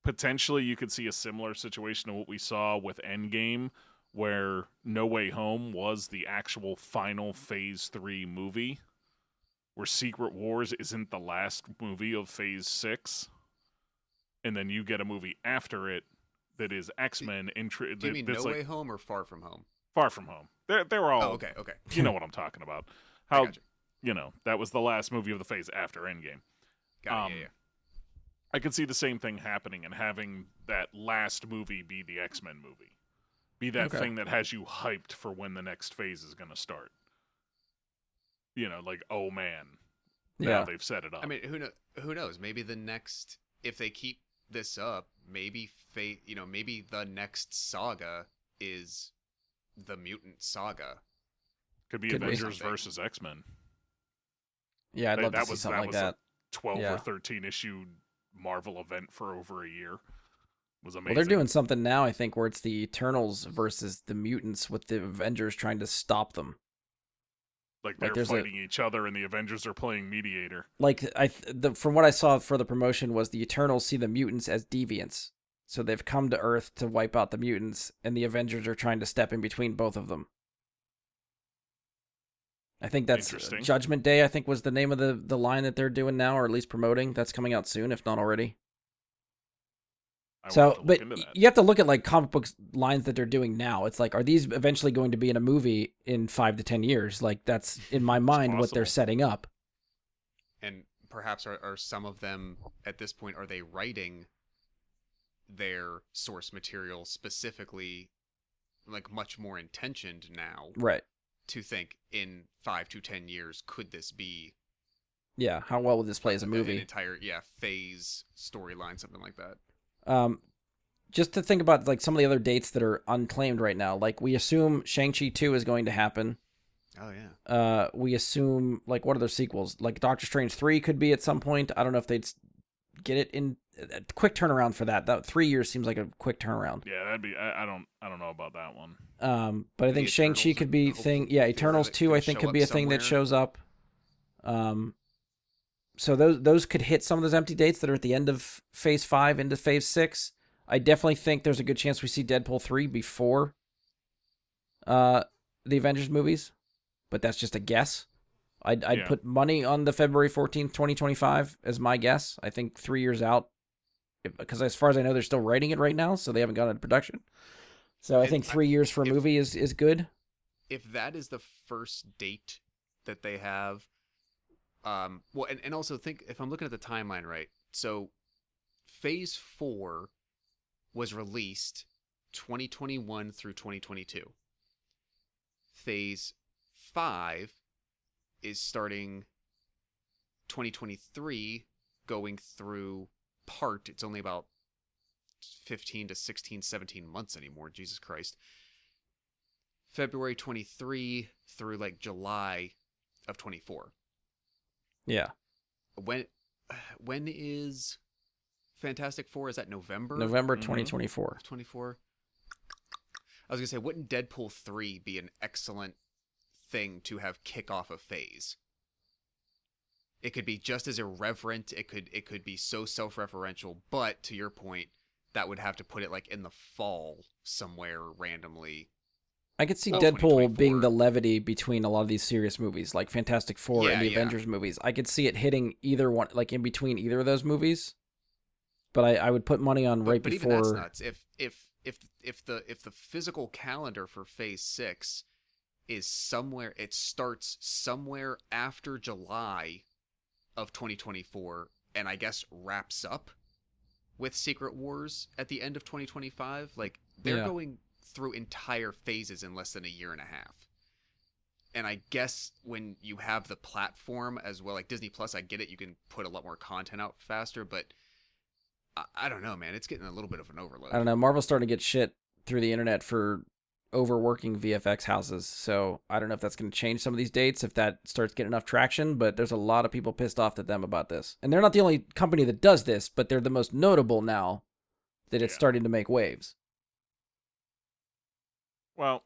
Potentially, you could see a similar situation to what we saw with Endgame, where No Way Home was the actual final Phase 3 movie, where Secret Wars isn't the last movie of Phase 6, and then you get a movie after it that is X-Men. Do you mean No Way Home or Far From Home? Far From Home. They were all... Oh, okay. You know what I'm talking about. How, that was the last movie of the phase after Endgame. Got it, yeah. I could see the same thing happening and having that last movie be the X-Men movie. Be that thing that has you hyped for when the next phase is going to start. You know, like, oh man, now they've set it up. I mean, who knows? Maybe the next, if they keep this up, maybe maybe the next saga is the mutant saga. Could be Avengers versus X-Men. Yeah, I'd love to see something like that. A 12 or 13 issue Marvel event for over a year. It was amazing. Well, they're doing something now, I think, where it's the Eternals versus the mutants, with the Avengers trying to stop them. Like they're fighting each other, and the Avengers are playing mediator. Like from what I saw for the promotion was the Eternals see the mutants as deviants, so they've come to Earth to wipe out the mutants, and the Avengers are trying to step in between both of them. I think that's Judgment Day, I think was the name of the line that they're doing now, or at least promoting. That's coming out soon, if not already. But you have to look at like comic book lines that they're doing now. It's like, are these eventually going to be in a movie in 5 to 10 years? Like, that's in my mind what they're setting up. And perhaps are some of them at this point, are they writing their source material specifically, like much more intentioned now? Right. To think in 5 to 10 years, could this be? Yeah. How well would this play as a movie? An entire phase storyline, something like that. Just to think about like some of the other dates that are unclaimed right now. Like, we assume Shang-Chi 2 is going to happen. Oh yeah. We assume, like, what other sequels? Like Doctor Strange 3 could be at some point. I don't know if they'd get it in a quick turnaround for that. That 3 years seems like a quick turnaround. Yeah, that'd be. I don't know about that one. But I think Shang-Chi could be thing. Yeah, Eternals 2 I think could be a thing that shows up. So those could hit some of those empty dates that are at the end of Phase 5 into Phase 6. I definitely think there's a good chance we see Deadpool 3 before the Avengers movies, but that's just a guess. I'd put money on the February 14th, 2025 as my guess. I think 3 years out, because as far as I know, they're still writing it right now, so they haven't gone into production. So I And think 3 years for a if- movie is good. If that is the first date that they have, well, and also think if I'm looking at the timeline right, so Phase 4 was released 2021 through 2022. Phase 5 is starting 2023 going through part. It's only about 15 to 16, 17 months anymore. Jesus Christ. February 23 through like July of 24. Yeah, When is Fantastic Four? Is that November? November Mhm. 2024. 24. I was gonna say, wouldn't Deadpool 3 be an excellent thing to have kick off a phase? It could be just as irreverent. It could be so self-referential. But to your point, that would have to put it like in the fall somewhere randomly. I could see Well, Deadpool being 2024. the levity between a lot of these serious movies, like Fantastic Four and the Yeah. Avengers movies. I could see it hitting either one, like in between either of those movies. But I would put money on right But even that's before. nuts. If the physical calendar for Phase 6 is somewhere, it starts somewhere after July of 2024, and I guess wraps up with Secret Wars at the end of 2025. Like, they're Yeah. going through entire phases in less than a year and a half. And I guess when you have the platform as well, like Disney Plus, I get it, you can put a lot more content out faster, but I don't know, man. It's getting a little bit of an overload. I don't know. Marvel's starting to get shit through the internet for overworking VFX houses. So I don't know if that's going to change some of these dates, if that starts getting enough traction, but there's a lot of people pissed off at them about this. And they're not the only company that does this, but they're the most notable now that it's Yeah. starting to make waves. Well,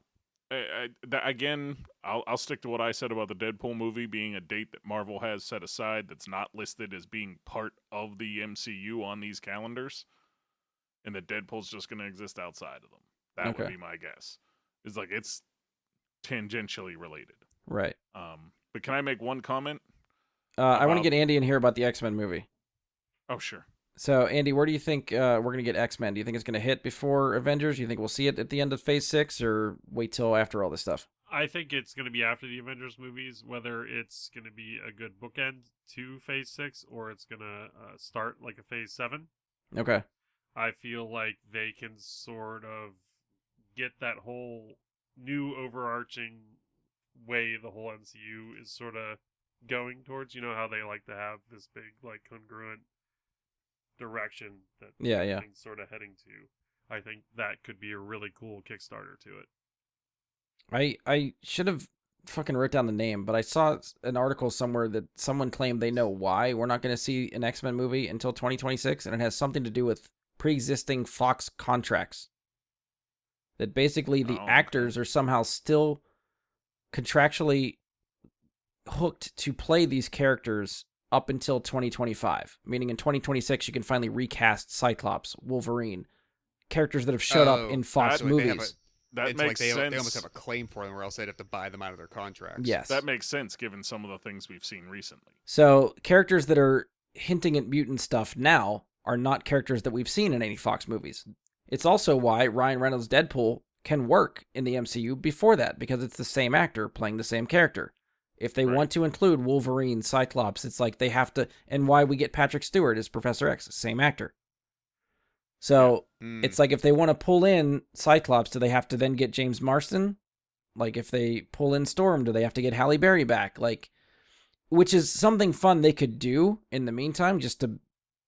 again, I'll stick to what I said about the Deadpool movie being a date that Marvel has set aside that's not listed as being part of the MCU on these calendars, and that Deadpool's just going to exist outside of them. That would Okay. be my guess. It's like it's tangentially related. Right. But can I make one comment? I want to About- get Andy in here about the X-Men movie. Oh, sure. So, Andy, where do you think we're going to get X-Men? Do you think it's going to hit before Avengers? Do you think we'll see it at the end of Phase 6, or wait till after all this stuff? I think it's going to be after the Avengers movies, whether it's going to be a good bookend to Phase 6 or it's going to start like a Phase 7. Okay. I feel like they can sort of get that whole new overarching way the whole MCU is sort of going towards. You know how they like to have this big, like, congruent direction that Yeah. everything's sort of heading to. I think that could be a really cool Kickstarter to it. I should have fucking wrote down the name, but I saw an article somewhere that someone claimed they know why we're not going to see an X-Men movie until 2026, and it has something to do with pre-existing Fox contracts. That basically the Oh, okay. actors are somehow still contractually hooked to play these characters up until 2025, meaning in 2026 you can finally recast Cyclops, Wolverine, characters that have showed up in Fox so like they have movies. That it's makes like they sense. almost have a claim for them, or else they'd have to buy them out of their contracts. Yes. That makes sense given some of the things we've seen recently. So characters that are hinting at mutant stuff now are not characters that we've seen in any Fox movies. It's also why Ryan Reynolds' Deadpool can work in the MCU before that, because it's the same actor playing the same character. If they Right. want to include Wolverine, Cyclops, it's like they have to, and why we get Patrick Stewart as Professor X, same actor. So it's like if they want to pull in Cyclops, do they have to then get James Marsden? Like if they pull in Storm, do they have to get Halle Berry back? Like, which is something fun they could do in the meantime, just to, When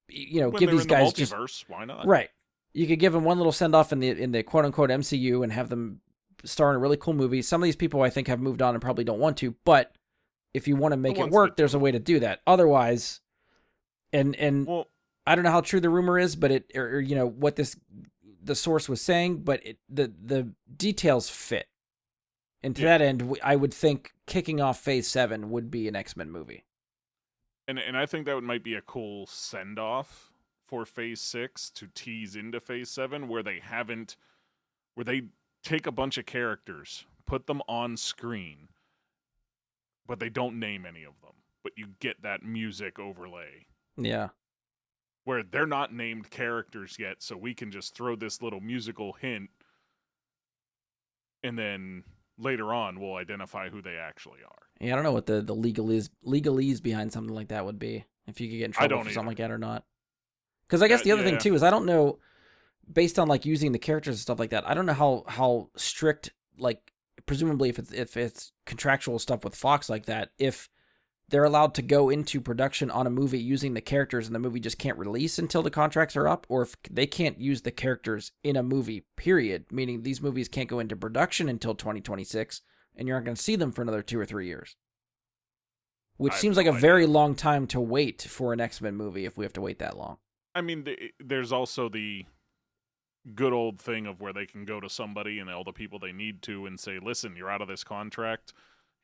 give they're these in the guys just multiverse, why not? right. You could give them one little send off in the quote unquote MCU and have them star in a really cool movie. Some of these people I think have moved on and probably don't want to, but if you want to make it ones work, that there's a do. way to do that. Otherwise, and Well, I don't know how true the rumor is, but what the source was saying, but the details fit. And to Yeah. that end, I would think kicking off Phase 7 would be an X-Men movie. and I think that might be a cool send off for Phase 6 to tease into Phase 7, where they take a bunch of characters, put them on screen, but they don't name any of them. But you get that music overlay Yeah. where they're not named characters yet, so we can just throw this little musical hint and then later on we'll identify who they actually are. Yeah, I don't know what the legalese behind something like that would be. If you could get in trouble don't for something like either. that or not. Because I guess the other thing Yeah. too is I don't know, based on like using the characters and stuff like that. I don't know how strict, like presumably if it's contractual stuff with Fox like that, if they're allowed to go into production on a movie using the characters and the movie just can't release until the contracts are up, or if they can't use the characters in a movie, period, meaning these movies can't go into production until 2026 and you're not going to see them for another 2 or 3 years. Which I have seems like no a idea. very long time to wait for an X-Men movie if we have to wait that long. I mean, there's also the good old thing of where they can go to somebody and all the people they need to and say, listen, you're out of this contract.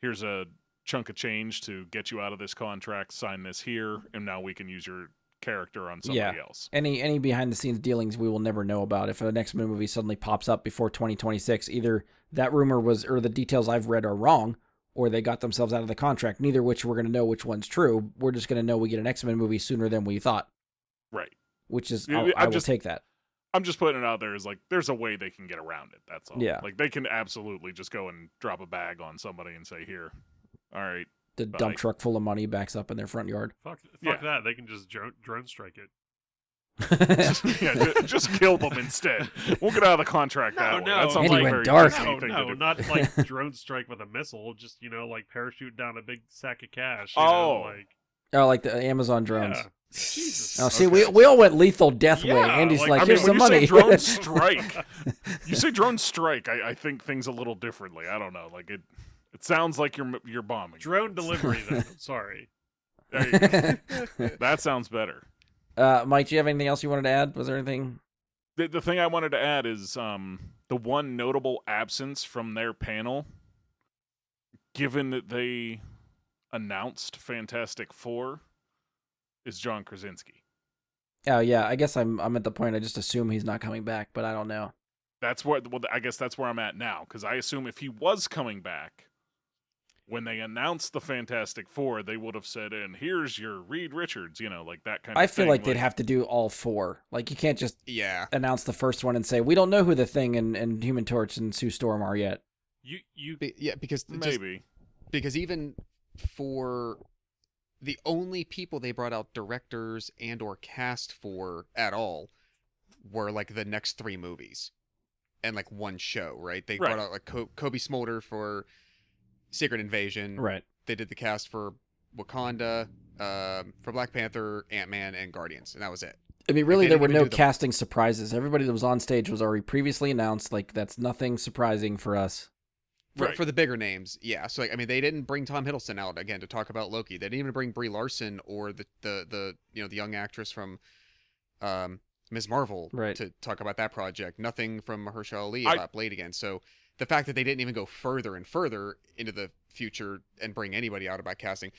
Here's a chunk of change to get you out of this contract. Sign this here, and now we can use your character on somebody else. Any behind-the-scenes dealings we will never know about. If an X-Men movie suddenly pops up before 2026, either that rumor was, or the details I've read are wrong, or they got themselves out of the contract, neither which we're going to know which one's true. We're just going to know we get an X-Men movie sooner than we thought. Right. Which is, Yeah, I will take that. I'm just putting it out there as like, there's a way they can get around it. That's all. Yeah. Like, they can absolutely just go and drop a bag on somebody and say, here, all right. The Bye. dump truck full of money backs up in their front yard. Fuck Yeah. that. They can just drone strike it. Yeah, just kill them instead. We'll get out of the contract that way. No, That sounds And like he a went very dark. Disney No, thing to no, do. not like drone strike with a missile. Just like parachute down a big sack of cash. Oh. Like the Amazon drones. Yeah. Jesus. Oh, see, we all went lethal death way. Yeah, Andy's like, like, I mean, here's when some you say money. drone strike, I think things a little differently. I don't know. Like it sounds like you're bombing. Drone delivery. Then sorry. There you go. That sounds better. Mike, do you have anything else you wanted to add? Was there anything? The thing I wanted to add is the one notable absence from their panel, given that they announced Fantastic Four, is John Krasinski. Oh yeah, I guess I'm at the point I just assume he's not coming back, but I don't know. I guess that's where I'm at now, because I assume if he was coming back, when they announced the Fantastic Four, they would have said, and here's your Reed Richards, like that kind of thing. I feel like they'd have to do all four. Like you can't just Yeah. announce the first one and say we don't know who the Thing and Human Torch and Sue Storm are yet. Yeah, because Maybe. because even for the only people they brought out directors and or cast for at all were like the next 3 movies and like one show, right? They Right. brought out like Kobe Smolder for Secret Invasion. Right. They did the cast for Wakanda, for Black Panther, Ant-Man, and Guardians, and that was it. I mean, really, they there didn't were even no do the- casting surprises. Everybody that was on stage was already previously announced. Like that's nothing surprising for us. Right. For the bigger names, yeah. So like, I mean, they didn't bring Tom Hiddleston out again to talk about Loki. They didn't even bring Brie Larson or the the young actress from Ms. Marvel Right. to talk about that project. Nothing from Mahershala Ali I- about Blade again. So the fact that they didn't even go further and further into the future and bring anybody out about casting,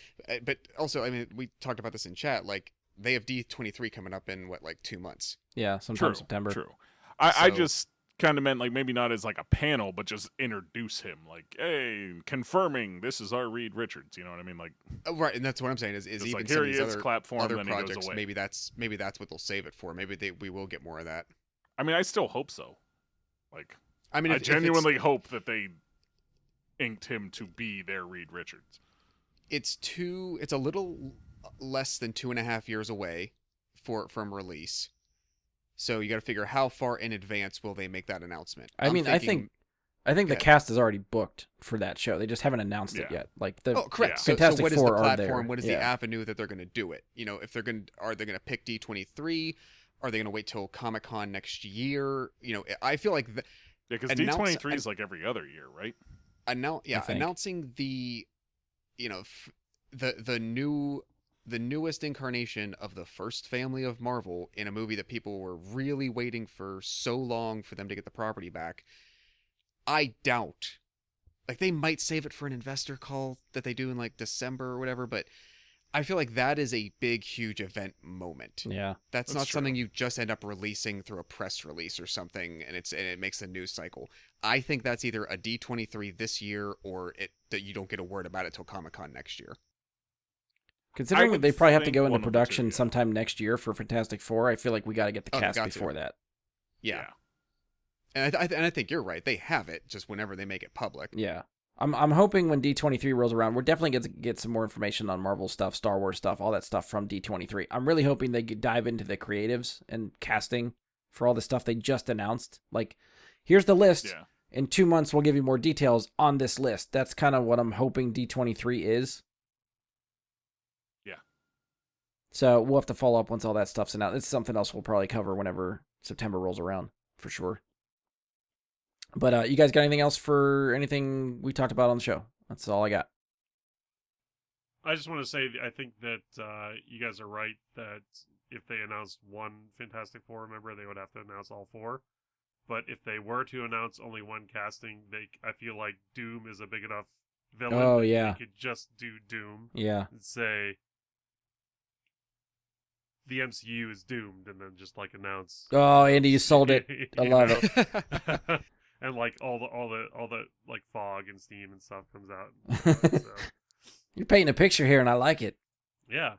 but also, I mean, we talked about this in chat. Like they have D23 coming up in like 2 months. Yeah, sometime True. September. True. I So- just kind of meant like maybe not as like a panel, but just introduce him. Like, hey, confirming this is our Reed Richards. You know what I mean? Like, Right, and that's what I'm saying is it's even like some here of he these is, other clap for him, other then he goes projects. away. Maybe that's what they'll save it for. Maybe we will get more of that. I mean, I still hope so. Like, I mean, I if it's- genuinely hope that they inked him to be their Reed Richards. it's a little less than 2.5 years away from release. So you got to figure how far in advance will they make that announcement. I mean, I think the Yeah. cast is already booked for that show. They just haven't announced it Yeah. yet. Like the Oh, correct. Yeah. So Fantastic what is the Four are platform? there. What is Yeah. the avenue that they're going to do it? If are they going to pick D23? Are they going to wait till Comic-Con next year? I feel like Yeah, because Announce- D23 is like every other year, right? I think. announcing the the newest incarnation of the first family of Marvel in a movie that people were really waiting for so long for them to get the property back. I doubt, like, they might save it for an investor call that they do in like December or whatever, but I feel like that is a big, huge event moment. Yeah. That's That's not something true. you just end up releasing through a press release or something, and it makes the news cycle. I think that's either a D23 this year or that you don't get a word about it till Comic-Con next year. Considering would that they probably have to think go into one of the two, production yeah. sometime next year for Fantastic Four, I feel like we got to get the Oh, cast got to. before that. Yeah. And I think you're right. They have it just whenever they make it public. Yeah. I'm hoping when D23 rolls around, we're definitely going to get some more information on Marvel stuff, Star Wars stuff, all that stuff from D23. I'm really hoping they dive into the creatives and casting for all the stuff they just announced. Like, here's the list. Yeah. In 2 months, we'll give you more details on this list. That's kind of what I'm hoping D23 is. Yeah. So we'll have to follow up once all that stuff's announced. It's something else we'll probably cover whenever September rolls around, for sure. But you guys got anything else for anything we talked about on the show? That's all I got. I just want to say, I think that you guys are right that if they announced one Fantastic Four member, they would have to announce all four. But if they were to announce only one casting, I feel like Doom is a big enough villain. Oh, that yeah. They could just do Doom Yeah. and say the MCU is doomed, and then just like announce. Oh, Andy, you sold it. I love it. And like all the like fog and steam and stuff comes out. So. You're painting a picture here, and I like it. Yeah,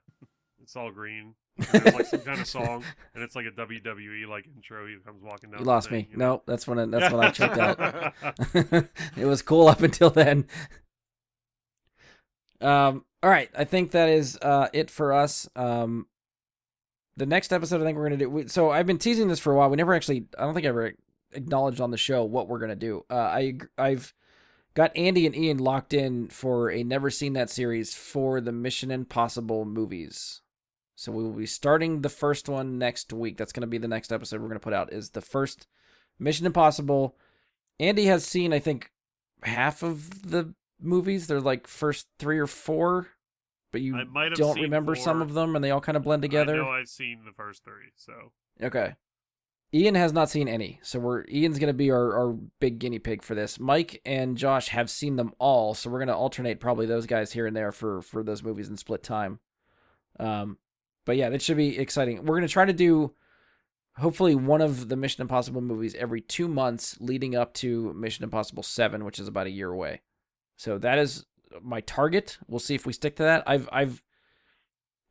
it's all green. And there's like some kind of song, and it's like a WWE like intro. He comes walking down. You lost thing, me. you know? No, that's when I checked out. It was cool up until then. All right, I think that is it for us. The next episode, I think we're gonna do. So I've been teasing this for a while. We never actually. I don't think I ever acknowledged on the show what we're gonna do. I've got Andy and Ian locked in for a Never Seen That series for the Mission Impossible movies. So we will be starting the first one next week. That's going to be the next episode we're going to put out, is the first Mission Impossible. Andy has seen, I think, half of the movies. They're like first 3 or 4, but you don't remember 4. some of them, and they all kind of blend together. I know I've seen the first 3, so. Okay. Ian has not seen any, so Ian's going to be our big guinea pig for this. Mike and Josh have seen them all, so we're going to alternate probably those guys here and there for those movies in split time. But yeah, that should be exciting. We're going to try to do, hopefully, one of the Mission Impossible movies every 2 months leading up to Mission Impossible 7, which is about a year away. So that is my target. We'll see if we stick to that. I've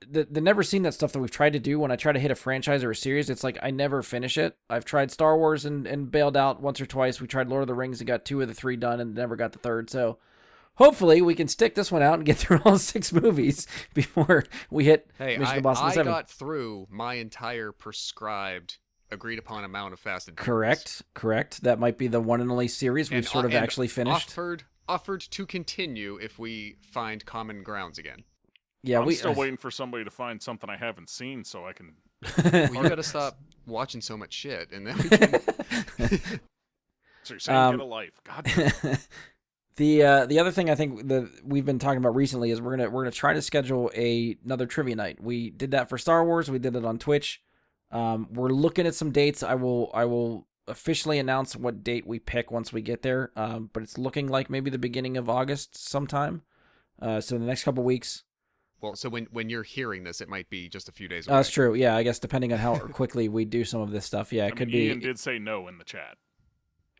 the Never Seen That stuff that we've tried to do, when I try to hit a franchise or a series, it's like I never finish it. I've tried Star Wars and bailed out once or twice. We tried Lord of the Rings and got 2 of the 3 done and never got the 3rd. So hopefully we can stick this one out and get through all 6 movies before we hit Mission Impossible 7. I got through my entire prescribed, agreed upon amount of Fast and Furious. Correct. That might be the one and only series we've sort of actually finished. Offered to continue if we find common grounds again. Yeah, I'm still waiting for somebody to find something I haven't seen so I can. Well, you gotta stop watching so much shit, and then we can. So you're saying get a life, God. The other thing I think that we've been talking about recently is we're gonna try to schedule another trivia night. We did that for Star Wars. We did it on Twitch. We're looking at some dates. I will officially announce what date we pick once we get there. But it's looking like maybe the beginning of August sometime. So in the next couple weeks. Well, so when you're hearing this, it might be just a few days away. That's true. Yeah, I guess depending on how quickly we do some of this stuff. Yeah, it could be. Ian did say no in the chat.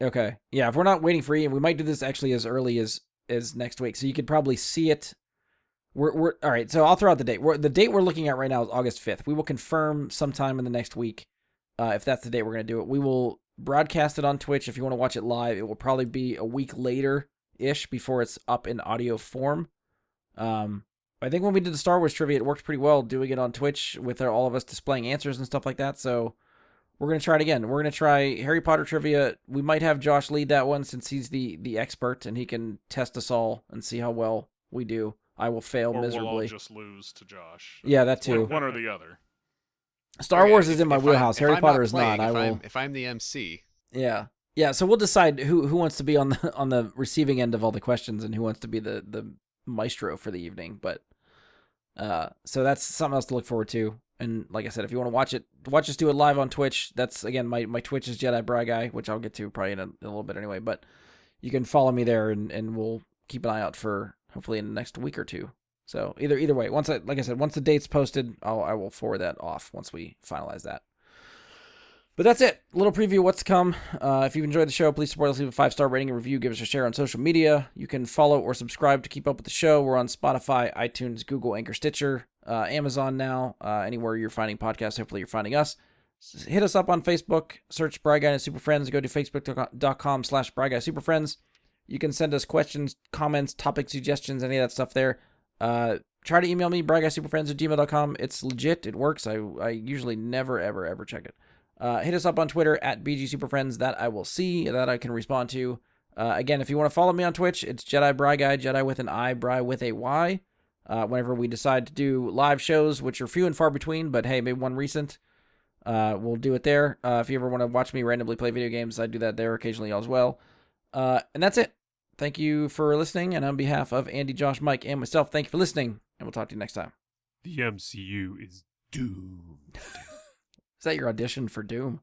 Okay. Yeah, if we're not waiting for Ian, we might do this actually as early as next week. So you could probably see it. We're all right. So I'll throw out the date. The date we're looking at right now is August 5th. We will confirm sometime in the next week if that's the date we're going to do it. We will broadcast it on Twitch. If you want to watch it live, it will probably be a week later-ish before it's up in audio form. I think when we did the Star Wars trivia, it worked pretty well doing it on Twitch with all of us displaying answers and stuff like that. So we're going to try it again. We're going to try Harry Potter trivia. We might have Josh lead that one since he's the expert and he can test us all and see how well we do. I will fail miserably. We'll all just lose to Josh. Yeah, that too. One or the other. Star Wars is in my wheelhouse. Harry Potter is not. If I'm the MC. Yeah. Yeah, so we'll decide who wants to be on the receiving end of all the questions and who wants to be the maestro for the evening. But so that's something else to look forward to. And like I said, if you want to watch us do it live on Twitch. That's, again, my Twitch is Jedi Bry Guy, which I'll get to probably in a little bit anyway. But you can follow me there, and we'll keep an eye out for hopefully in the next week or two. So either way, once the date's posted, I will forward that off once we finalize that. But that's it. A little preview of what's to come. If you've enjoyed the show, please support us. Leave a 5-star rating and review. Give us a share on social media. You can follow or subscribe to keep up with the show. We're on Spotify, iTunes, Google, Anchor, Stitcher, Amazon now. Anywhere you're finding podcasts, hopefully you're finding us. Hit us up on Facebook, search Bry Guy and Super Friends, go to facebook.com/Bry Guy Super Friends. You can send us questions, comments, topic suggestions, any of that stuff there. Try to email me, bryguysuperfriends@gmail.com. It's legit. It works. I usually never, ever check it. Hit us up on Twitter at BGSuperFriends. That I will see, that I can respond to. Again, if you want to follow me on Twitch, it's Jedi Bry Guy, Jedi with an I, Bry with a Y. Whenever we decide to do live shows, which are few and far between, but hey, maybe one recent, we'll do it there. If you ever want to watch me randomly play video games, I do that there occasionally as well. And that's it. Thank you for listening, and on behalf of Andy, Josh, Mike, and myself, thank you for listening, and we'll talk to you next time. The MCU is doomed. Is that your audition for Doom?